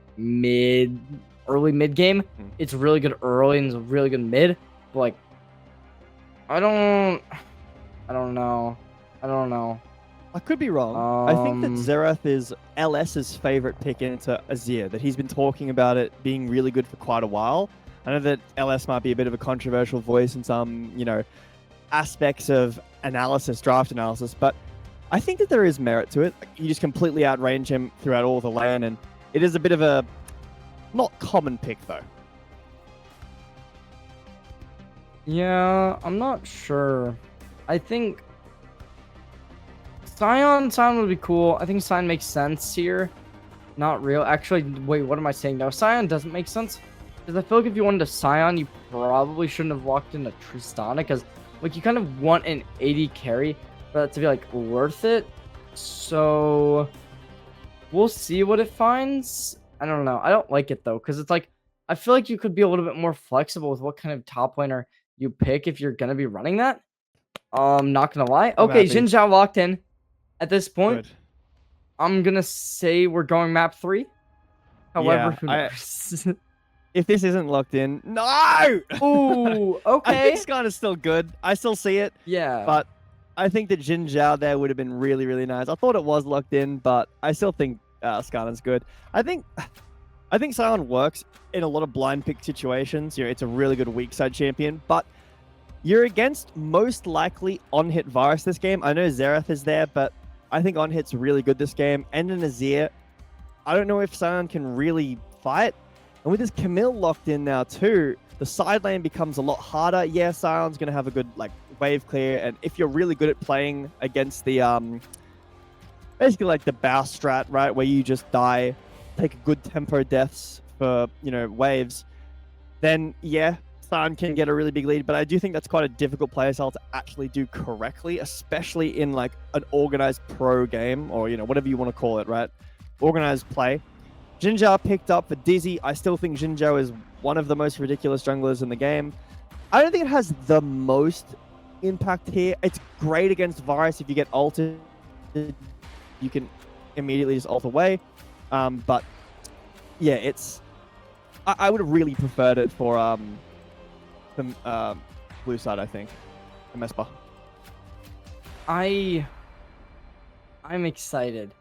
early mid game. It's really good early and it's really good mid, but like I don't know. I could be wrong. I think that Um, Xerath is LS's favorite pick into Azir, that he's been talking about it being really good for quite a while. I know that LS might be a bit of a controversial voice in some, aspects of analysis, draft analysis, but I think that there is merit to it. You just completely outrange him throughout all the lane, and it is a bit of a not common pick, though. Yeah, I'm not sure. I think Scion would be cool. I think Scion makes sense here. Not real. Actually, wait, what am I saying now? Scion doesn't make sense. Because I feel like if you wanted a Scion, you probably shouldn't have walked into Tristana. Because, like, you kind of want an 80 carry for that to be, like, worth it. So, we'll see what it finds. I don't know. I don't like it, though. Because it's like, I feel like you could be a little bit more flexible with what kind of top laner you pick if you're going to be running that. Not going to lie. I'm Okay, happy. Xin Zhao locked in. At this point, Good. I'm gonna say we're going map 3. However, Yeah, who knows? If this isn't locked in, no! Ooh, I okay. think Skarn is still good. I still see it, Yeah. but I think that Jin Zhao there would have been really, really nice. I thought it was locked in, but I still think Skarn is good. I think Sion works in a lot of blind pick situations. It's a really good weak side champion, but you're against most likely on-hit Varus this game. I know Xerath is there, but I think on-hit's really good this game. And in Azir, I don't know if Sion can really fight. And with his Camille locked in now too, the side lane becomes a lot harder. Yeah, Sion's going to have a good wave clear. And if you're really good at playing against the, basically like the bow strat, right? Where you just die, take a good tempo deaths for, waves, then yeah, Sion can get a really big lead, but I do think that's quite a difficult playstyle to actually do correctly, especially in like an organized pro game or whatever you want to call it, right? Organized play. Xin Zhao picked up for Dizzy. I still think Xin Zhao is one of the most ridiculous junglers in the game. I don't think it has the most impact here. It's great against Varus if you get ulted. You can immediately just ult away. But yeah, it's. I would have really preferred it for the blue side, I think. The MESPA. I'm excited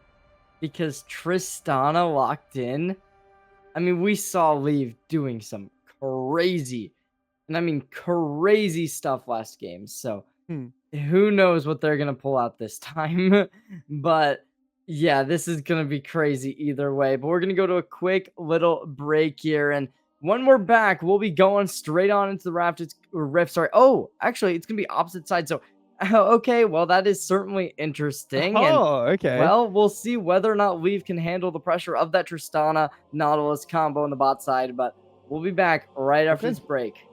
because Tristana locked in. I mean, we saw Leave doing some crazy, and I mean crazy stuff last game. So who knows what they're gonna pull out this time? But yeah, this is gonna be crazy either way. But we're gonna go to a quick little break here, and when we're back, we'll be going straight on into the rift. Sorry. Oh, actually, it's gonna be opposite side. So, okay. Well, that is certainly interesting. Oh, and, okay. Well, we'll see whether or not Leave can handle the pressure of that Tristana Nautilus combo on the bot side. But we'll be back right after this break.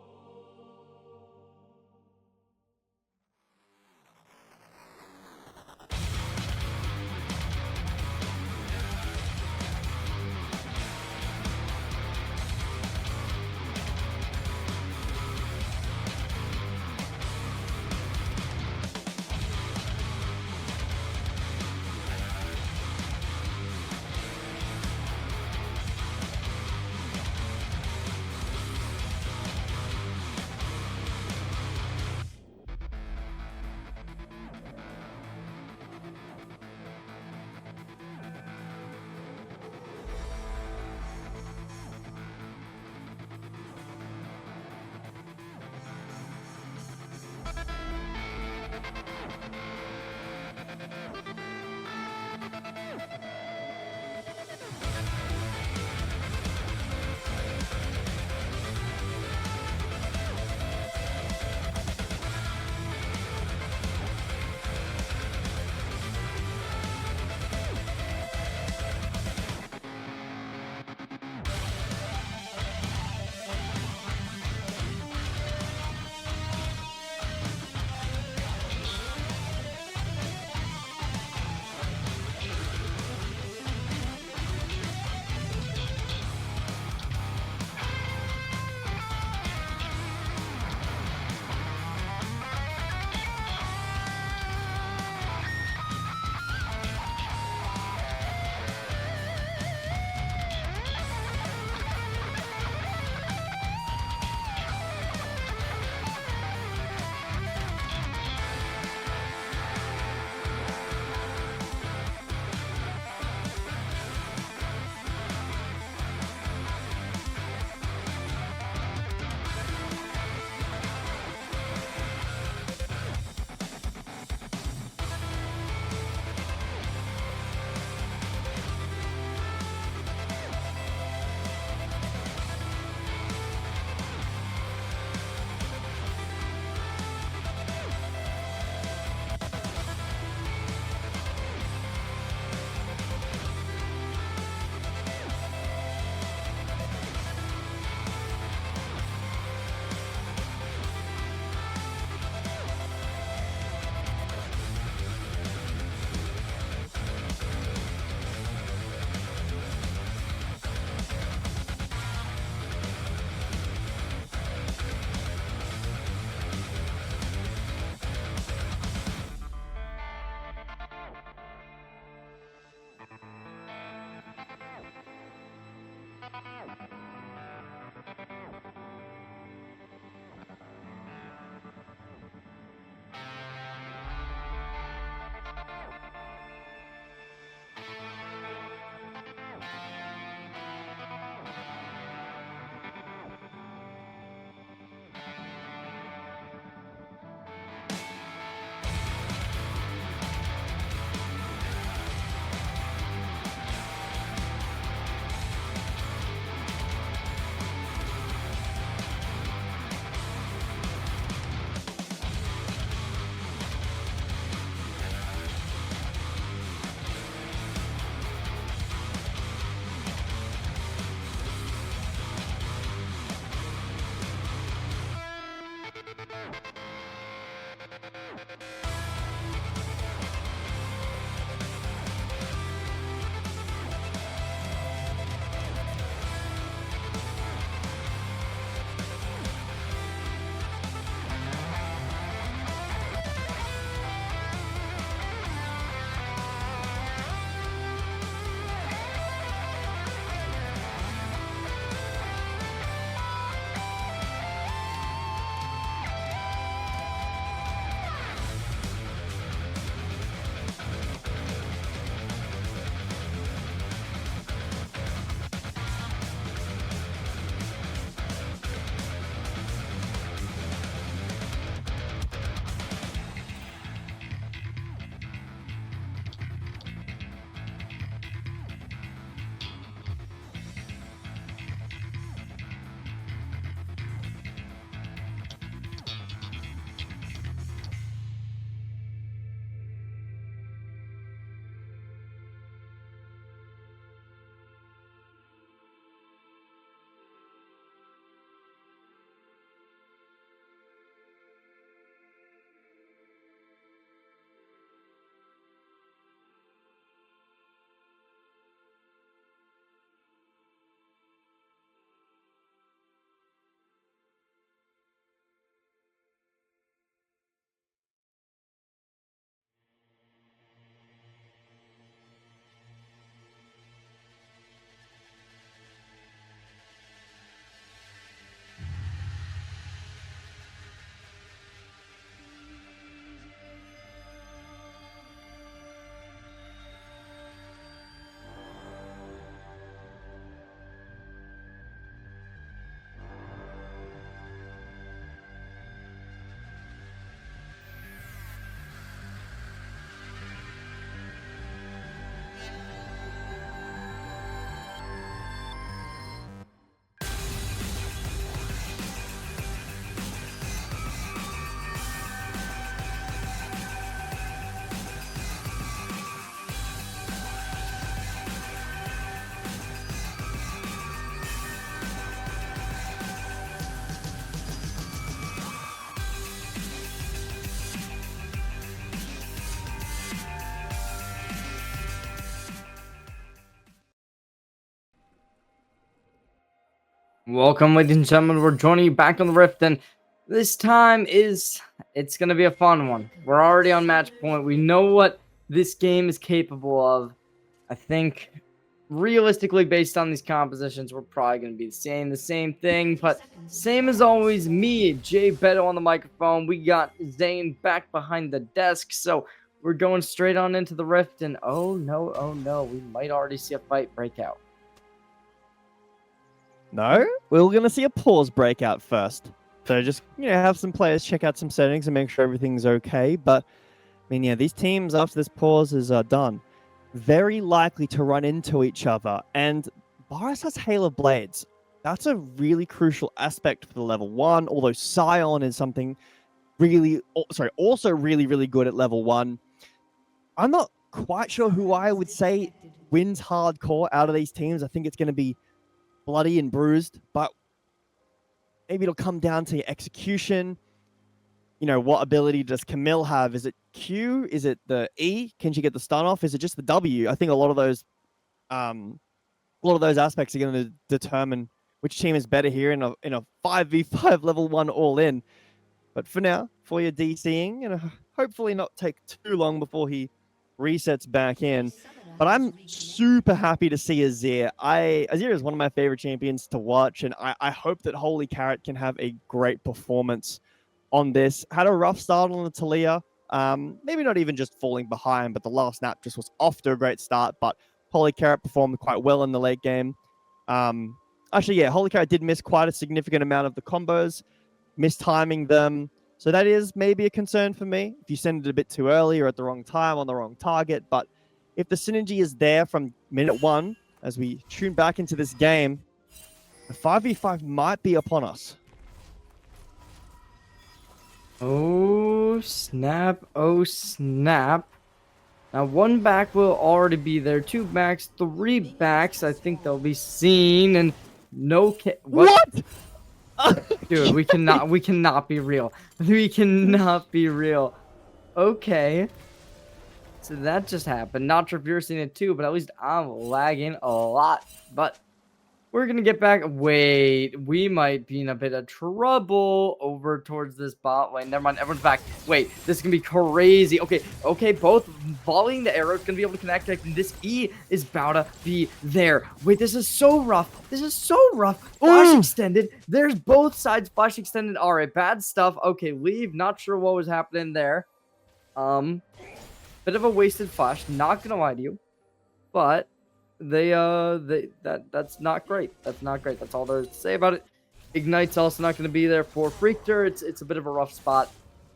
Welcome, ladies and gentlemen. We're joining you back on the Rift, and this time it's gonna be a fun one. We're already on match point. We know what this game is capable of. I think realistically, based on these compositions, we're probably gonna be saying the same thing. But same as always, me, Jay Beto on the microphone. We got Zane back behind the desk, so we're going straight on into the Rift. And oh no, we might already see a fight break out. No, we're going to see a pause breakout first. So just, have some players check out some settings and make sure everything's okay. But, these teams after this pause is done, very likely to run into each other. And Boris has Hail of Blades. That's a really crucial aspect for the level 1, although Scion is something also really good at level 1. I'm not quite sure who I would say wins hardcore out of these teams. I think it's going to be bloody and bruised, but maybe it'll come down to your execution. What ability does Camille have? Is it Q? Is it the E? Can she get the stun off? Is it just the W? I think a lot of those aspects are going to determine which team is better here in a 5v5 level 1 all in. But for now, for your DCing, and hopefully not take too long before he resets back in. But I'm super happy to see Azir. Azir is one of my favorite champions to watch, and I hope that Holy Carrot can have a great performance on this. Had a rough start on the Talia. Maybe not even just falling behind, but the last snap just was off to a great start. But Holy Carrot performed quite well in the late game. Holy Carrot did miss quite a significant amount of the combos, mistiming them. So that is maybe a concern for me if you send it a bit too early or at the wrong time on the wrong target. But if the synergy is there from minute 1, as we tune back into this game, the 5v5 might be upon us. Oh snap, oh snap. Now 1 back will already be there, 2 backs, 3 backs. I think they'll be seen, and no What? Dude, we cannot be real. We cannot be real. Okay. So that just happened. Not sure if you're seeing it too, but at least I'm lagging a lot. But we're going to get back. Wait, we might be in a bit of trouble over towards this bot lane. Never mind, everyone's back. Wait, this is going to be crazy. Okay, both volleying the arrows going to be able to connect. And this E is about to be there. Wait, this is so rough. Flash extended. There's both sides flash extended. All right, bad stuff. Okay, leave. Not sure what was happening there. Bit of a wasted flash, not gonna lie to you, but that's not great. That's all there is to say about it. Ignite's also not gonna be there for Freakter. It's a bit of a rough spot,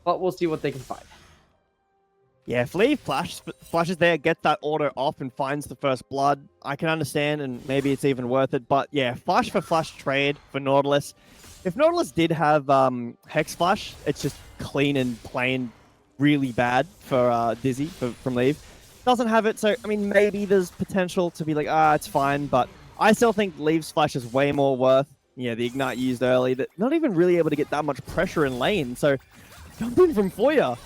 but we'll see what they can find. Yeah, if Lee flashes there, gets that auto off and finds the first blood, I can understand, and maybe it's even worth it. But yeah, flash for flash trade for Nautilus. If Nautilus did have Hex Flash, it's just clean and plain really bad for Dizzy from Leave. Doesn't have it, so maybe there's potential to be like, it's fine, but I still think Leave's flash is way more worth. Yeah, the Ignite used early, that not even really able to get that much pressure in lane, so jump in from Foya.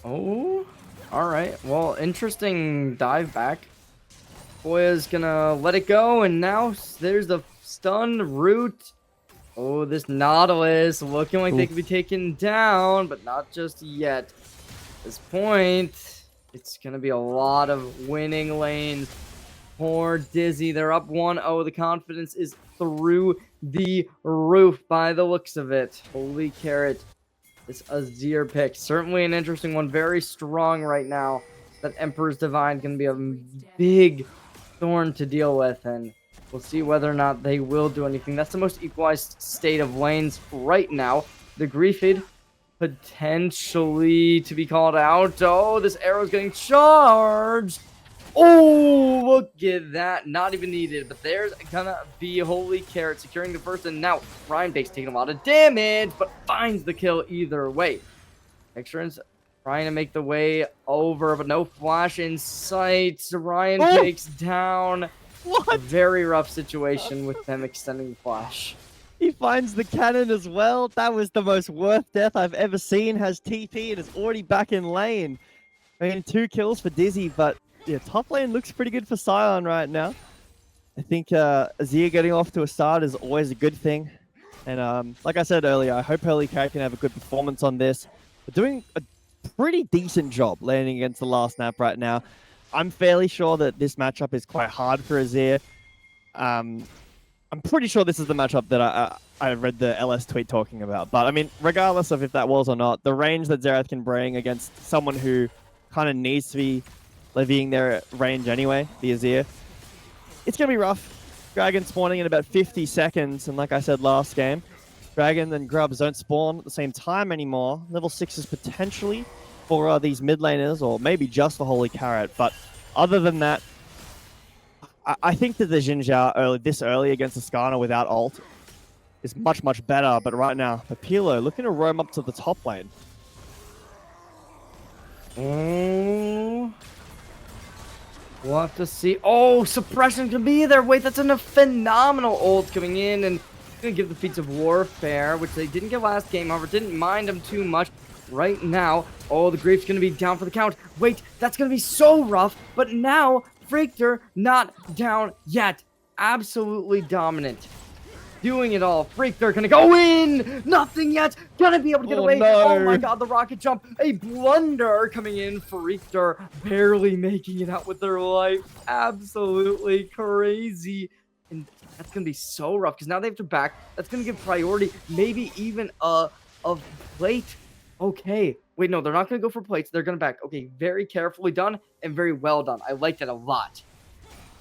Oh, all right. Well, interesting dive back. Foya's gonna let it go, and now there's the stun root. Oh, this Nautilus looking like they could be taken down, but not just yet. At this point, it's going to be a lot of winning lanes. Poor Dizzy, they're up 1-0. The confidence is through the roof by the looks of it. Holy Carrot, this Azir pick. Certainly an interesting one. Very strong right now. That Emperor's Divine going to be a big thorn to deal with, and we'll see whether or not they will do anything. That's the most equalized state of lanes right now. The Griefid potentially to be called out. Oh, this arrow's getting charged. Oh, look at that. Not even needed, but there's gonna be Holy Carrot securing the first, and now Ryan Bake's taking a lot of damage, but finds the kill either way. Extrans trying to make the way over, but no flash in sight. Ryan takes down. What? A very rough situation with them extending the flash. He finds the cannon as well. That was the most worth death I've ever seen. Has TP and is already back in lane. 2 kills for Dizzy, but yeah, top lane looks pretty good for Scion right now. I think Azir getting off to a start is always a good thing. And like I said earlier, I hope Holy Carrot can have a good performance on this. They're doing a pretty decent job landing against the last snap right now. I'm fairly sure that this matchup is quite hard for Azir. I'm pretty sure this is the matchup that I read the LS tweet talking about. But I mean, regardless of if that was or not, the range that Xerath can bring against someone who kind of needs to be levying their range anyway, the Azir, it's going to be rough. Dragon spawning in about 50 seconds, and like I said last game, Dragon and Grubs don't spawn at the same time anymore. Level 6 is potentially for these mid laners, or maybe just for Holy Carrot, but other than that, I think that the Xin Zhao this early against the Skarner without ult is much, much better, but right now, Papilo looking to roam up to the top lane. Oh. We'll have to see. Oh, suppression can be there. Wait, that's a phenomenal ult coming in and gonna give the feats of warfare, which they didn't get last game. However, didn't mind them too much. Right now, oh, the Grave's gonna be down for the count. Wait, that's gonna be so rough. But now, Freakter not down yet. Absolutely dominant. Doing it all. Freakter gonna go in! Nothing yet! Gonna be able to get away! No. Oh my god, the rocket jump! A blunder coming in. Freakter barely making it out with their life. Absolutely crazy. And that's gonna be so rough, because now they have to back. That's gonna give priority, maybe even a plate. Okay. Wait, no, they're not gonna go for plates. They're gonna back. Okay, very carefully done and very well done. I like that a lot.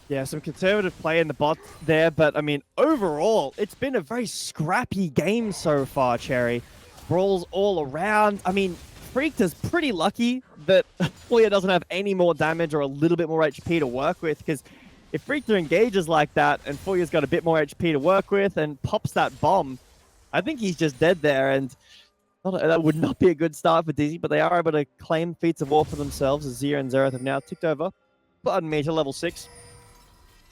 Yeah, some conservative play in the bot there, but I mean, overall, it's been a very scrappy game so far, Cherry. Brawls all around. I mean, Freakter's pretty lucky that Fuya doesn't have any more damage or a little bit more HP to work with, because if Freakter engages like that and Fuya's got a bit more HP to work with and pops that bomb, I think he's just dead there, and that would not be a good start for Dizzy, but they are able to claim feats of war for themselves as Zia and Xerath have now ticked over, pardon me, to level 6.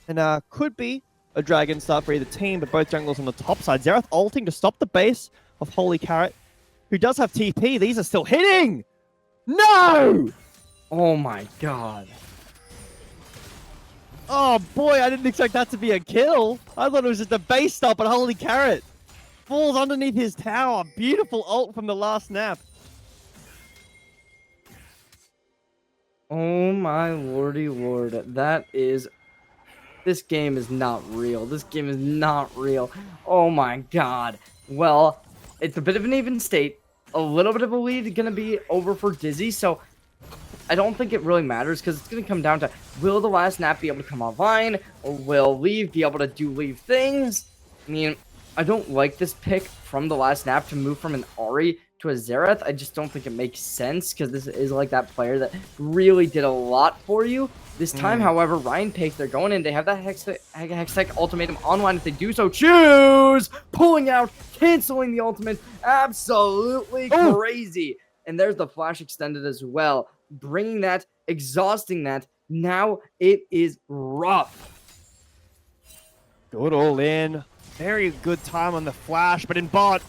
And could be a dragon start for either team, but both jungles on the top side. Xerath ulting to stop the base of Holy Carrot, who does have TP. These are still hitting! No! Oh my god. Oh boy, I didn't expect that to be a kill. I thought it was just a base stop, but Holy Carrot falls underneath his tower. Beautiful ult from the last snap. Oh my lordy lord. That is... This game is not real. This game is not real. Oh my god. Well, it's a bit of an even state. A little bit of a lead going to be over for Dizzy, so I don't think it really matters, because it's going to come down to, will the last snap be able to come online, or will Leave be able to do Leave things? I mean, I don't like this pick from the last snap to move from an Ahri to a Xerath. I just don't think it makes sense, because this is like that player that really did a lot for you. This time, however, Ryan picks, they're going in, they have that Hextech ultimatum online. If they do so, choose! Pulling out, canceling the ultimate, absolutely crazy. And there's the flash extended as well. Bringing that, exhausting that, now it is rough. Good all in. Very good time on the flash, but in bot.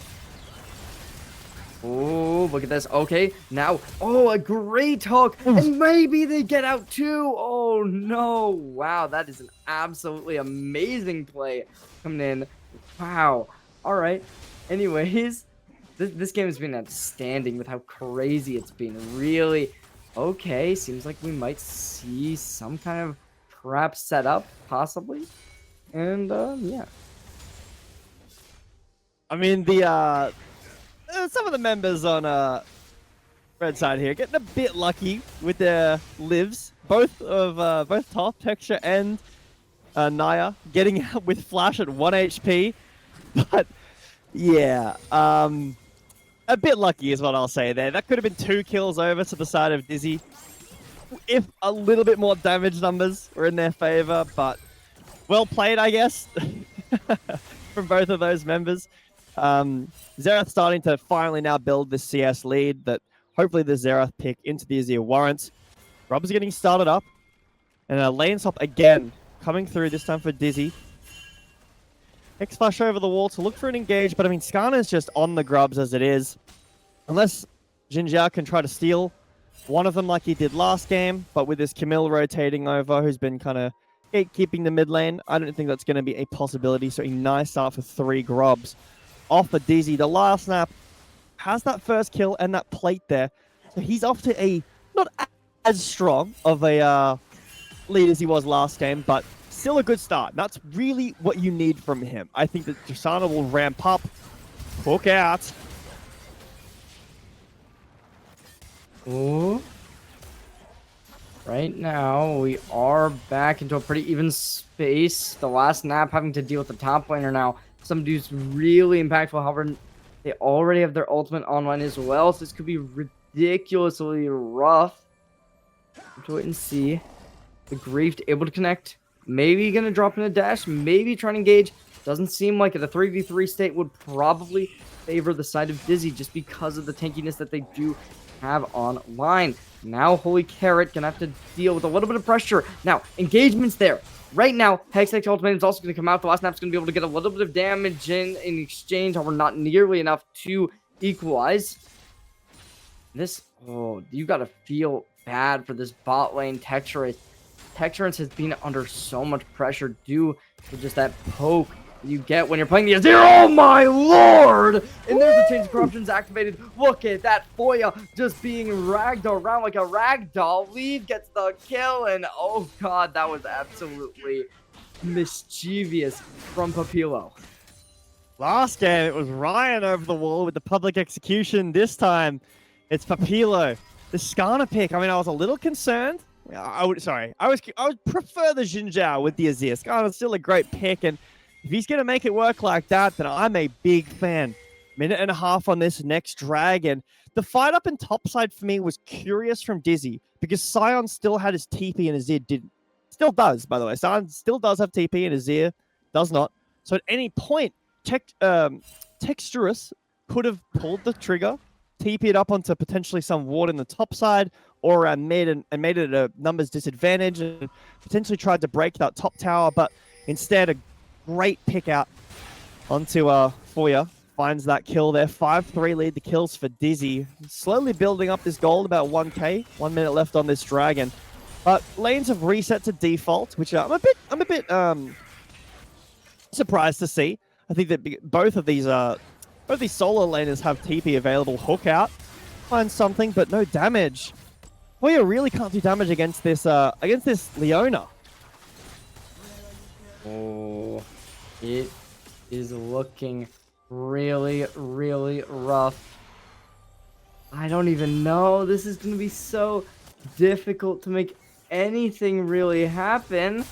Oh, look at this. Okay, now, oh, a great hook. And maybe they get out too. Oh, no. Wow, that is an absolutely amazing play coming in. Wow. All right. Anyways, this game has been outstanding with how crazy it's been. Really. Okay, seems like we might see some kind of trap set up, possibly. And, yeah. I mean, some of the members on red side here getting a bit lucky with their lives. Both Top, Texture, and Naya getting out with flash at 1 HP. But yeah, a bit lucky is what I'll say there. That could have been 2 kills over to the side of Dizzy, if a little bit more damage numbers were in their favor. But well played, I guess, from both of those members. Xerath starting to finally now build this CS lead that hopefully the Xerath pick into the Azir warrants. Rob's getting started up. And a lane swap again coming through, this time for Dizzy. X-Flash over the wall to look for an engage, but I mean, Skarner's just on the grubs as it is. Unless Xin Zhao can try to steal one of them like he did last game, but with this Camille rotating over, who's been kind of gatekeeping the mid lane. I don't think that's going to be a possibility. So a nice start for 3 grubs off the Dizzy. The last snap has that first kill and that plate there. So he's off to a not as strong of a lead as he was last game, but still a good start. That's really what you need from him. I think that Tristana will ramp up, hook out. Ooh. Right now, we are back into a pretty even space. The last nap having to deal with the top laner now. Somebody who's really impactful. However, they already have their ultimate online as well, so this could be ridiculously rough. Let's wait and see. The Grief able to connect. Maybe gonna drop in a dash. Maybe try to engage. Doesn't seem like it. A 3v3 state would probably favor the side of Dizzy just because of the tankiness that they do have online. Now, Holy Carrot gonna have to deal with a little bit of pressure. Now, engagement's there. Right now, Hextech Ultimate is also going to come out. The last snap's going to be able to get a little bit of damage in exchange, however, not nearly enough to equalize. This, oh, you got to feel bad for this bot lane Texturance. Texturance has been under so much pressure due to just that poke you get when you're playing the Azir. Oh my lord! And there's the Change of Corruptions activated. Look at that Foya just being ragged around like a rag doll. Leave gets the kill, and oh god, that was absolutely mischievous from Papillo. Last game, it was Ryan over the wall with the public execution. This time, it's Papillo. The Skarner pick, I mean, I was a little concerned. I would prefer the Xin Zhao with the Azir. Skarner's still a great pick, and if he's going to make it work like that, then I'm a big fan. Minute and a half on this next dragon. The fight up in topside for me was curious from Dizzy because Sion still had his TP and Azir didn't. Still does, by the way. Sion still does have TP and Azir does not. So at any point, Texturus could have pulled the trigger, TP'd up onto potentially some ward in the top side or around mid and made it a numbers disadvantage and potentially tried to break that top tower, but instead a great pick out onto Foya. Finds that kill there. 5-3 lead the kills for Dizzy. Slowly building up this gold, about 1k. 1 minute left on this dragon. But lanes have reset to default, which I'm a bit surprised to see. I think that both these solo laners have TP available. Hook out. Find something, but no damage. Foya really can't do damage against this Leona. Oh, it is looking really, really rough. I don't even know. This is going to be so difficult to make anything really happen.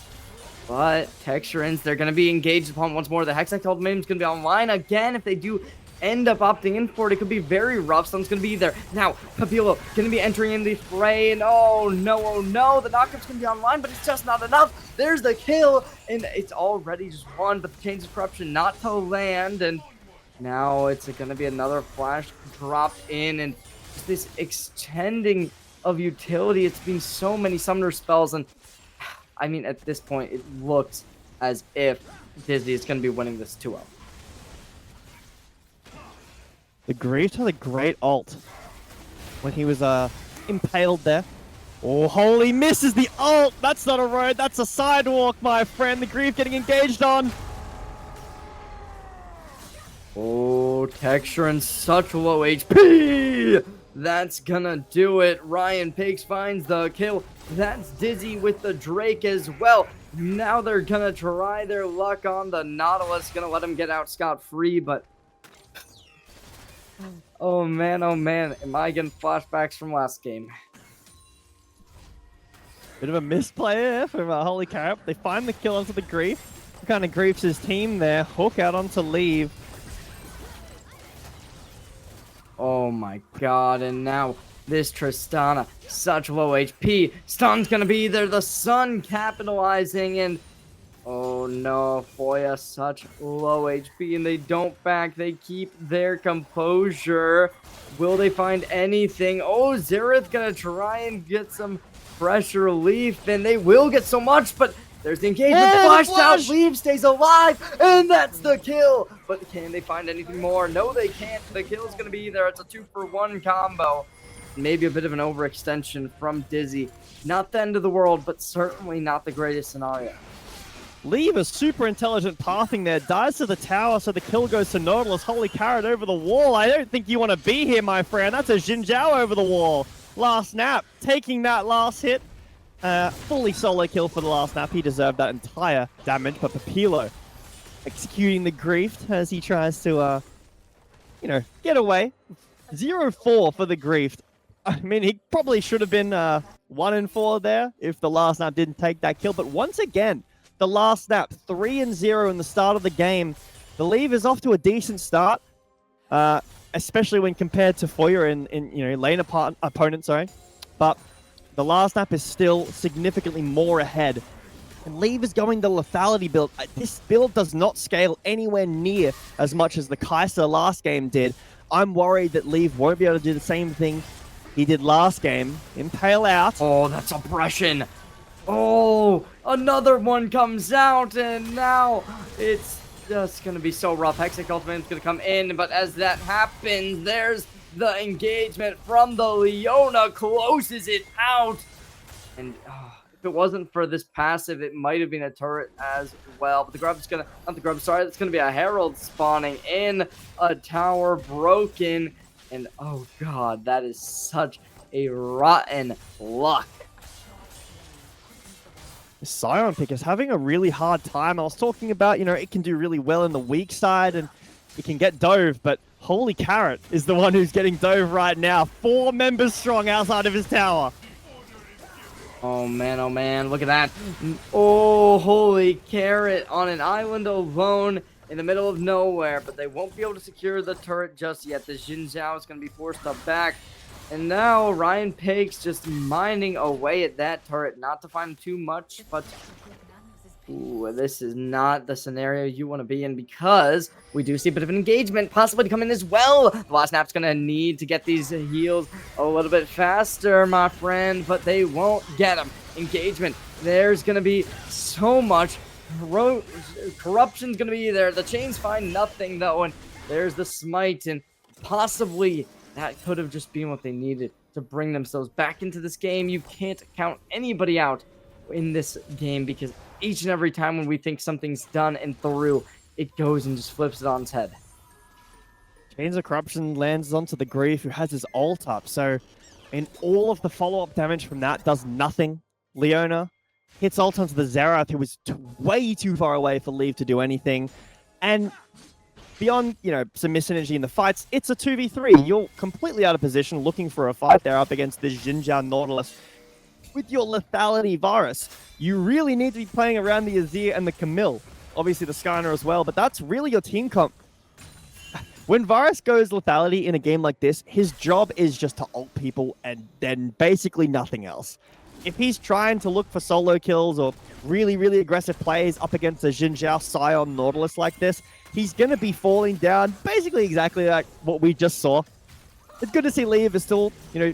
But Texturance, they're going to be engaged upon once more. The Hextech Ultimate is going to be online again. If they do end up opting in for it, it could be very rough. Someone's going to be there. Now, Papillo going to be entering in the fray. And oh no. The knockup's going to be online, but it's just not enough. There's the kill, and it's already just won. But the Change of Corruption not to land. And now it's going to be another flash dropped in. And just this extending of utility. It's been so many summoner spells. And I mean, at this point, it looks as if Dizzy is going to be winning this 2-0. The Grief had a great ult when he was impaled there. Oh, holy misses the ult! That's not a road, that's a sidewalk, my friend. The Grief getting engaged on. Oh, Texture and such low HP! That's gonna do it. Ryan Pigs finds the kill. That's Dizzy with the Drake as well. Now they're gonna try their luck on the Nautilus. Gonna let him get out scot-free, but oh man, am I getting flashbacks from last game? Bit of a misplay there from Holy Carrot. They find the kill onto the Grief. Kind of griefs his team there. Hook out onto Leave. Oh my god, and now this Tristana, such low HP. Stun's gonna be there, the Sun capitalizing, and oh no, Foya, such low HP, and they don't back, they keep their composure. Will they find anything? Oh, Xerath gonna try and get some fresh relief, and they will get so much, but there's the engagement, flashed out, Leave stays alive, and that's the kill! But can they find anything more? No, they can't. The kill's gonna be there. It's a 2-for-1 combo. maybe a bit of an overextension from Dizzy. Not the end of the world, but certainly not the greatest scenario. Leave a super intelligent pathing there, dies to the tower, so the kill goes to Nautilus. Holy carrot over the wall. I don't think you want to be here, my friend. That's a Xin Zhao over the wall. Last nap, taking that last hit. Fully solo kill for the last nap. He deserved that entire damage, but Papilo executing the grief as he tries to, get away. 0-4 for the grief. I mean, he probably should have been 1-4 there if the last nap didn't take that kill, but once again, the last snap, 3-0 in the start of the game. The Leave is off to a decent start, especially when compared to Foyer in lane opponent, sorry. But the last snap is still significantly more ahead. And Leave is going the lethality build. This build does not scale anywhere near as much as the Kai'Sa last game did. I'm worried that Leave won't be able to do the same thing he did last game. Impale out. Oh, that's oppression. Oh, another one comes out, and now it's just going to be so rough. Hexic Ultimate is going to come in, but as that happens, there's the engagement from the Leona, closes it out. And if it wasn't for this passive, it might have been a turret as well. But the Grub's going to, not the Grub, sorry, that's going to be a Herald spawning in, a tower broken. And oh god, that is such a rotten luck. Scion pick is having a really hard time. I was talking about, it can do really well in the weak side and it can get dove, but holy carrot is the one who's getting dove right now. 4 members strong outside of his tower. Oh man, look at that. Oh, holy carrot on an island alone in the middle of nowhere, but they won't be able to secure the turret just yet. The Xin Zhao is going to be forced up back. And now Ryan Pake's just mining away at that turret, not to find too much, but this is not the scenario you want to be in, because we do see a bit of an engagement possibly to come in as well. The last snap's going to need to get these heals a little bit faster, my friend, but they won't get them. Engagement. There's going to be so much corruption's going to be there. The chains find nothing, though, and there's the smite, and possibly that could have just been what they needed to bring themselves back into this game. You can't count anybody out in this game, because each and every time when we think something's done and through, it goes and just flips it on its head. Chains of Corruption lands onto the Grief, who has his ult up. So, in all of the follow-up damage from that does nothing. Leona hits ult onto the Zerath, who was way too far away for Leave to do anything. And beyond, some misynergy in the fights, it's a 2v3. You're completely out of position, looking for a fight there up against the Xin Zhao Nautilus. With your lethality Varus, you really need to be playing around the Azir and the Camille. Obviously the Skyner as well, but that's really your team comp. When Varus goes lethality in a game like this, his job is just to ult people and then basically nothing else. If he's trying to look for solo kills or really, really aggressive plays up against a Xin Zhao Scion Nautilus like this, he's going to be falling down basically exactly like what we just saw. It's good to see Leave is still,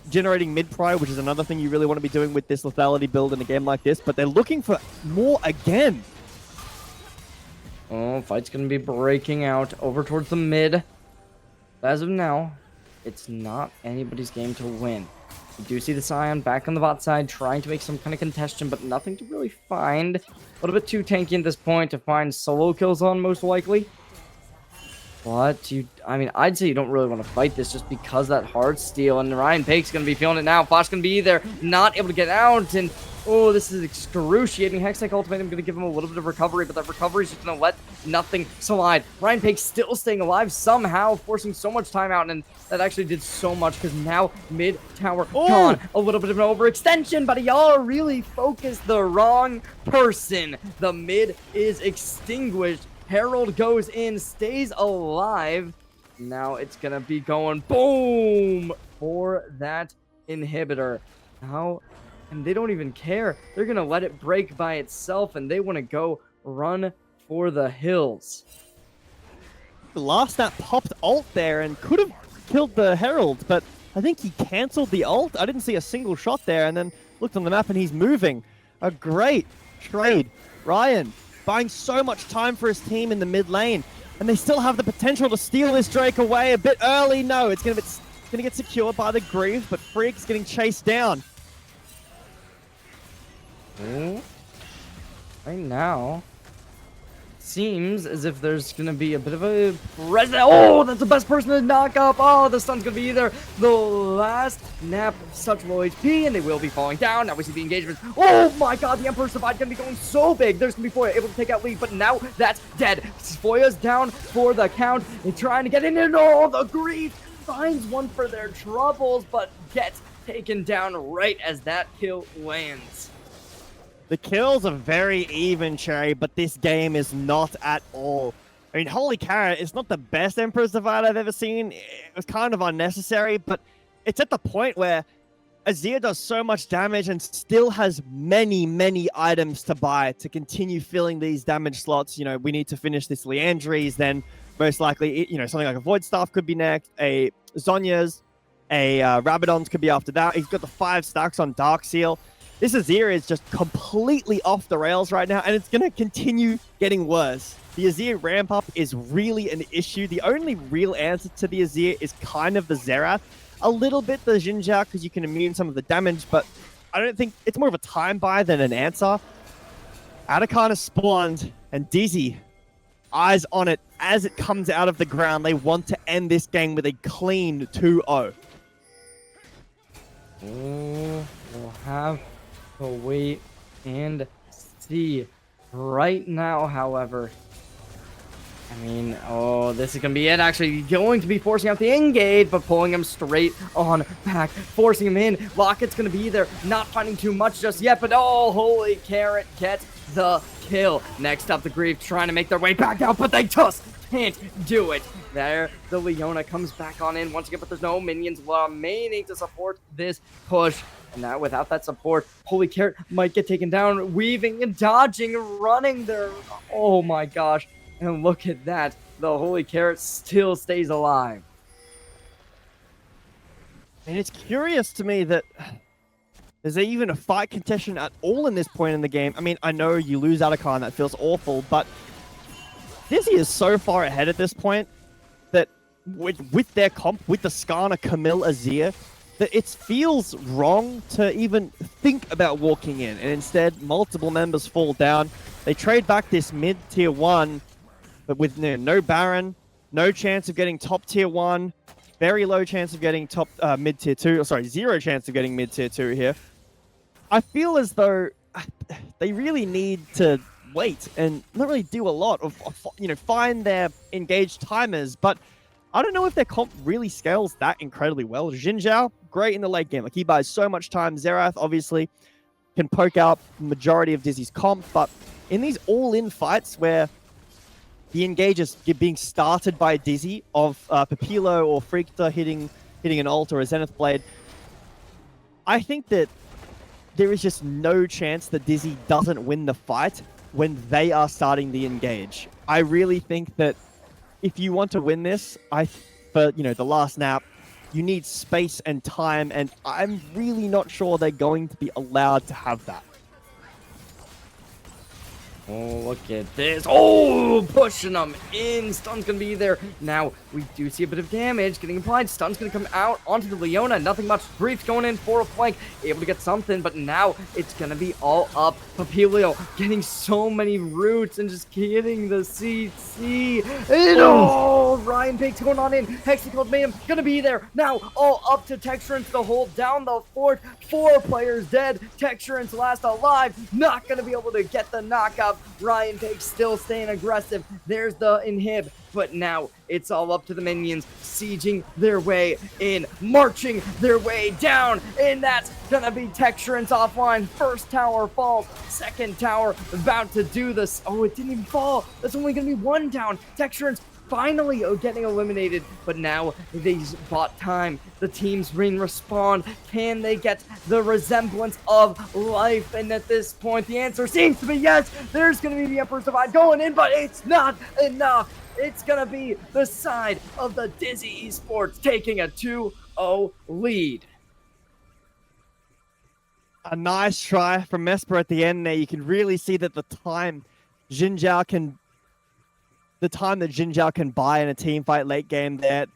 generating mid-prio, which is another thing you really want to be doing with this lethality build in a game like this, but they're looking for more again. Oh, fight's going to be breaking out over towards the mid. As of now, it's not anybody's game to win. We do see the Scion back on the bot side, trying to make some kind of contention, but nothing to really find. A little bit too tanky at this point to find solo kills on, most likely. But I'd say you don't really want to fight this just because that hard steal, and Ryan Pake's going to be feeling it now. Fosh going to be there, not able to get out, and oh, this is excruciating. Hextech Ultimate, I'm going to give him a little bit of recovery, but that recovery is just going to let nothing slide. Ryan Pake's still staying alive somehow, forcing so much time out, and that actually did so much, because now mid-tower gone. A little bit of an overextension, but y'all really focused the wrong person. The mid is extinguished. Herald goes in, stays alive. Now it's going to be going boom for that inhibitor. Now, and they don't even care. They're going to let it break by itself, and they want to go run for the hills. The last snap popped ult there and could have killed the Herald, but I think he cancelled the ult. I didn't see a single shot there, and then looked on the map and he's moving. A great trade. Ryan buying so much time for his team in the mid lane, and they still have the potential to steal this Drake away a bit early. No, it's going to be Gonna get secured by the Grief, but Freak's getting chased down. Right now, seems as if there's gonna be a bit of a president. Oh, that's the best person to knock up. Oh, the stun's gonna be there. The last nap, such low HP, and they will be falling down. Now we see the engagement. Oh my god, the Emperor's Divide gonna be going so big. There's gonna be Foya able to take out Lee, but now that's dead. Foya's down for the count. They're trying to get in, and oh, the Grief finds one for their troubles, but gets taken down right as that kill lands. The kills are very even, Cherry, but this game is not at all. I mean, holy carrot, it's not the best Emperor's Divide I've ever seen. It was kind of unnecessary, but it's at the point where Azir does so much damage and still has many, many items to buy to continue filling these damage slots. You know, we need to finish this Leandries, then most likely, you know, something like a Void Staff could be next, a Zhonya's, a Rabadon's could be after that. He's got the 5 stacks on Dark Seal. This Azir is just completely off the rails right now, and it's going to continue getting worse. The Azir ramp-up is really an issue. The only real answer to the Azir is kind of the Xerath. A little bit the Xin Zhao, because you can immune some of the damage, but I don't think it's more of a time buy than an answer. Atacon is spawned, and Dizzy, eyes on it as it comes out of the ground. They want to end this game with a clean 2-0. We'll have to wait and see. Right now, however, I mean, oh, this is going to be it. Actually, going to be forcing out the engage, but pulling him straight on back, forcing him in. Locket's going to be there, not finding too much just yet, but oh, holy carrot gets the kill. Next up, the Grief trying to make their way back out, but they just can't do it. There, the Leona comes back on in once again, but there's no minions remaining to support this push. And now without that support, Holy Carrot might get taken down, weaving and dodging, running there. Oh my gosh. And look at that. The Holy Carrot still stays alive. And it's curious to me that is there even a fight contention at all in this point in the game? I mean, I know you lose Atacon, that feels awful, but Dizzy is so far ahead at this point that with their comp, with the Skarner, Camille, Azir, that it feels wrong to even think about walking in. And instead, multiple members fall down. They trade back this mid-tier 1, but with no Baron, no chance of getting top tier 1, very low chance of getting top mid-tier 2, sorry, 0 chance of getting mid-tier 2 here. I feel as though they really need to wait and not really do a lot of you know, find their engaged timers, but I don't know if their comp really scales that incredibly well. Xin Zhao, great in the late game. Like, he buys so much time. Xerath, obviously, can poke out the majority of Dizzy's comp, but in these all-in fights where the engage is being started by Dizzy of Papilo or Freakta hitting an ult or a Zenith Blade, I think that there is just no chance that Dizzy doesn't win the fight when they are starting the engage. I really think that if you want to win this, for the last nap, you need space and time, and I'm really not sure they're going to be allowed to have that. Oh, look at this. Oh, pushing them in. Stun's going to be there. Now, we do see a bit of damage getting applied. Stun's going to come out onto the Leona. Nothing much. Grief's going in for a flank. Able to get something, but now it's going to be all up. Papilio getting so many roots and just getting the CC. And oh, Ryan Bake's going on in. Hexacode Mayhem going to be there. Now, all up to Texturance to hold down the fort. 4 players dead. Texturance last alive. Not going to be able to get the knockout. Ryan Page still staying aggressive. There's the inhib, but now it's all up to the minions sieging their way in, marching their way down, and that's gonna be Texturance offline. First tower falls, second tower about to do this. Oh, it didn't even fall. That's only gonna be 1 down. Texturance finally getting eliminated, but now they bought time. The teams respawn. Can they get the resemblance of life? And at this point, the answer seems to be yes. There's going to be the Emperor's Divide going in, but it's not enough. It's going to be the side of the Dizzy Esports taking a 2-0 lead. A nice try from MESPA at the end there. You can really see that the time that Xin Zhao can buy in a team fight late game there.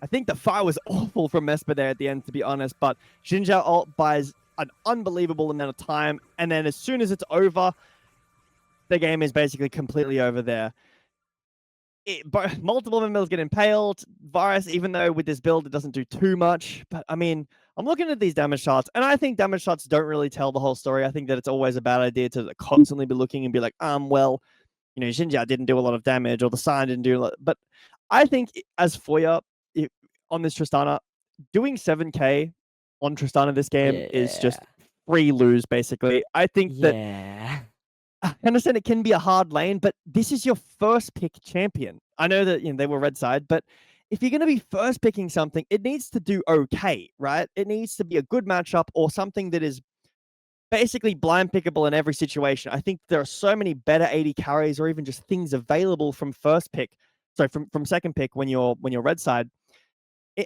I think the fire was awful from MESPA there at the end, to be honest. But Xinjiao ult buys an unbelievable amount of time, and then as soon as it's over, the game is basically completely over there. But multiple members get impaled. Virus, even though with this build it doesn't do too much, but I mean, I'm looking at these damage shots, and I think damage shots don't really tell the whole story. I think that it's always a bad idea to constantly be looking and be like, well, Xinjiao didn't do a lot of damage, or the Sign didn't do a lot. But I think as Foya on this Tristana, doing 7k on Tristana this game is just free lose, basically. I think that I understand it can be a hard lane, but this is your first pick champion. I know that they were red side, but if you're going to be first picking something, it needs to do okay, right? It needs to be a good matchup or something that is basically blind pickable in every situation. I think there are so many better 80 carries or even just things available from first pick, sorry, from second pick when you're red side,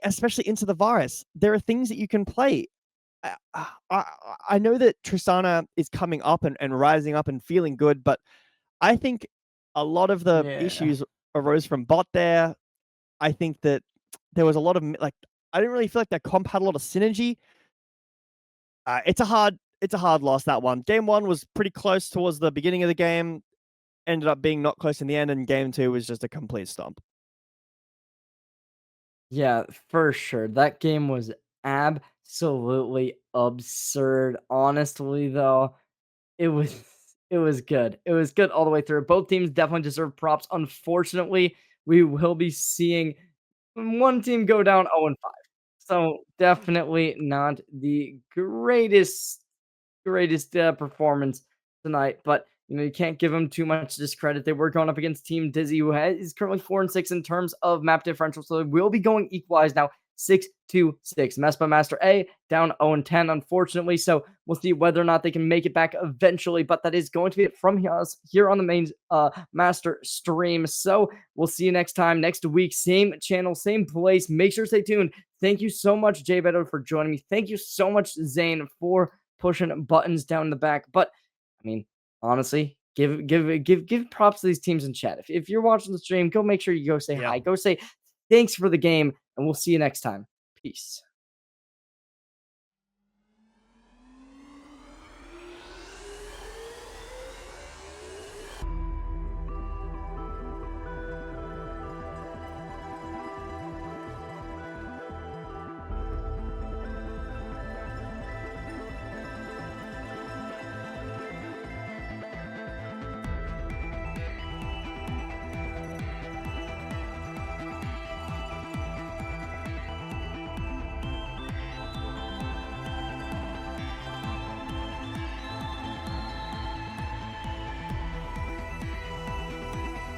especially into the Virus. There are things that you can play. I know that Tristana is coming up and rising up and feeling good, but I think a lot of the issues arose from bot there. I think that there was a lot of I didn't really feel like that comp had a lot of synergy. It's a hard loss, that one. Game 1 was pretty close towards the beginning of the game, ended up being not close in the end, and game 2 was just a complete stomp. Yeah, for sure. That game was absolutely absurd. Honestly, though, it was good. It was good all the way through. Both teams definitely deserve props. Unfortunately, we will be seeing one team go down 0-5. So definitely not the greatest performance tonight, but you can't give them too much discredit. They were going up against Team Dizzy, who is currently 4-6 in terms of map differential, so they will be going equalized now, 6-6. MESPA Master A down 0-10, unfortunately, so we'll see whether or not they can make it back eventually, but that is going to be it from us here on the main Master stream. So we'll see you next time, next week, same channel, same place. Make sure to stay tuned. Thank you so much, Jay Beto, for joining me. Thank you so much, Zane, for pushing buttons down the back. But I mean, honestly, give props to these teams in chat. If you're watching the stream, go make sure you go say hi. Go say thanks for the game, and we'll see you next time. Peace.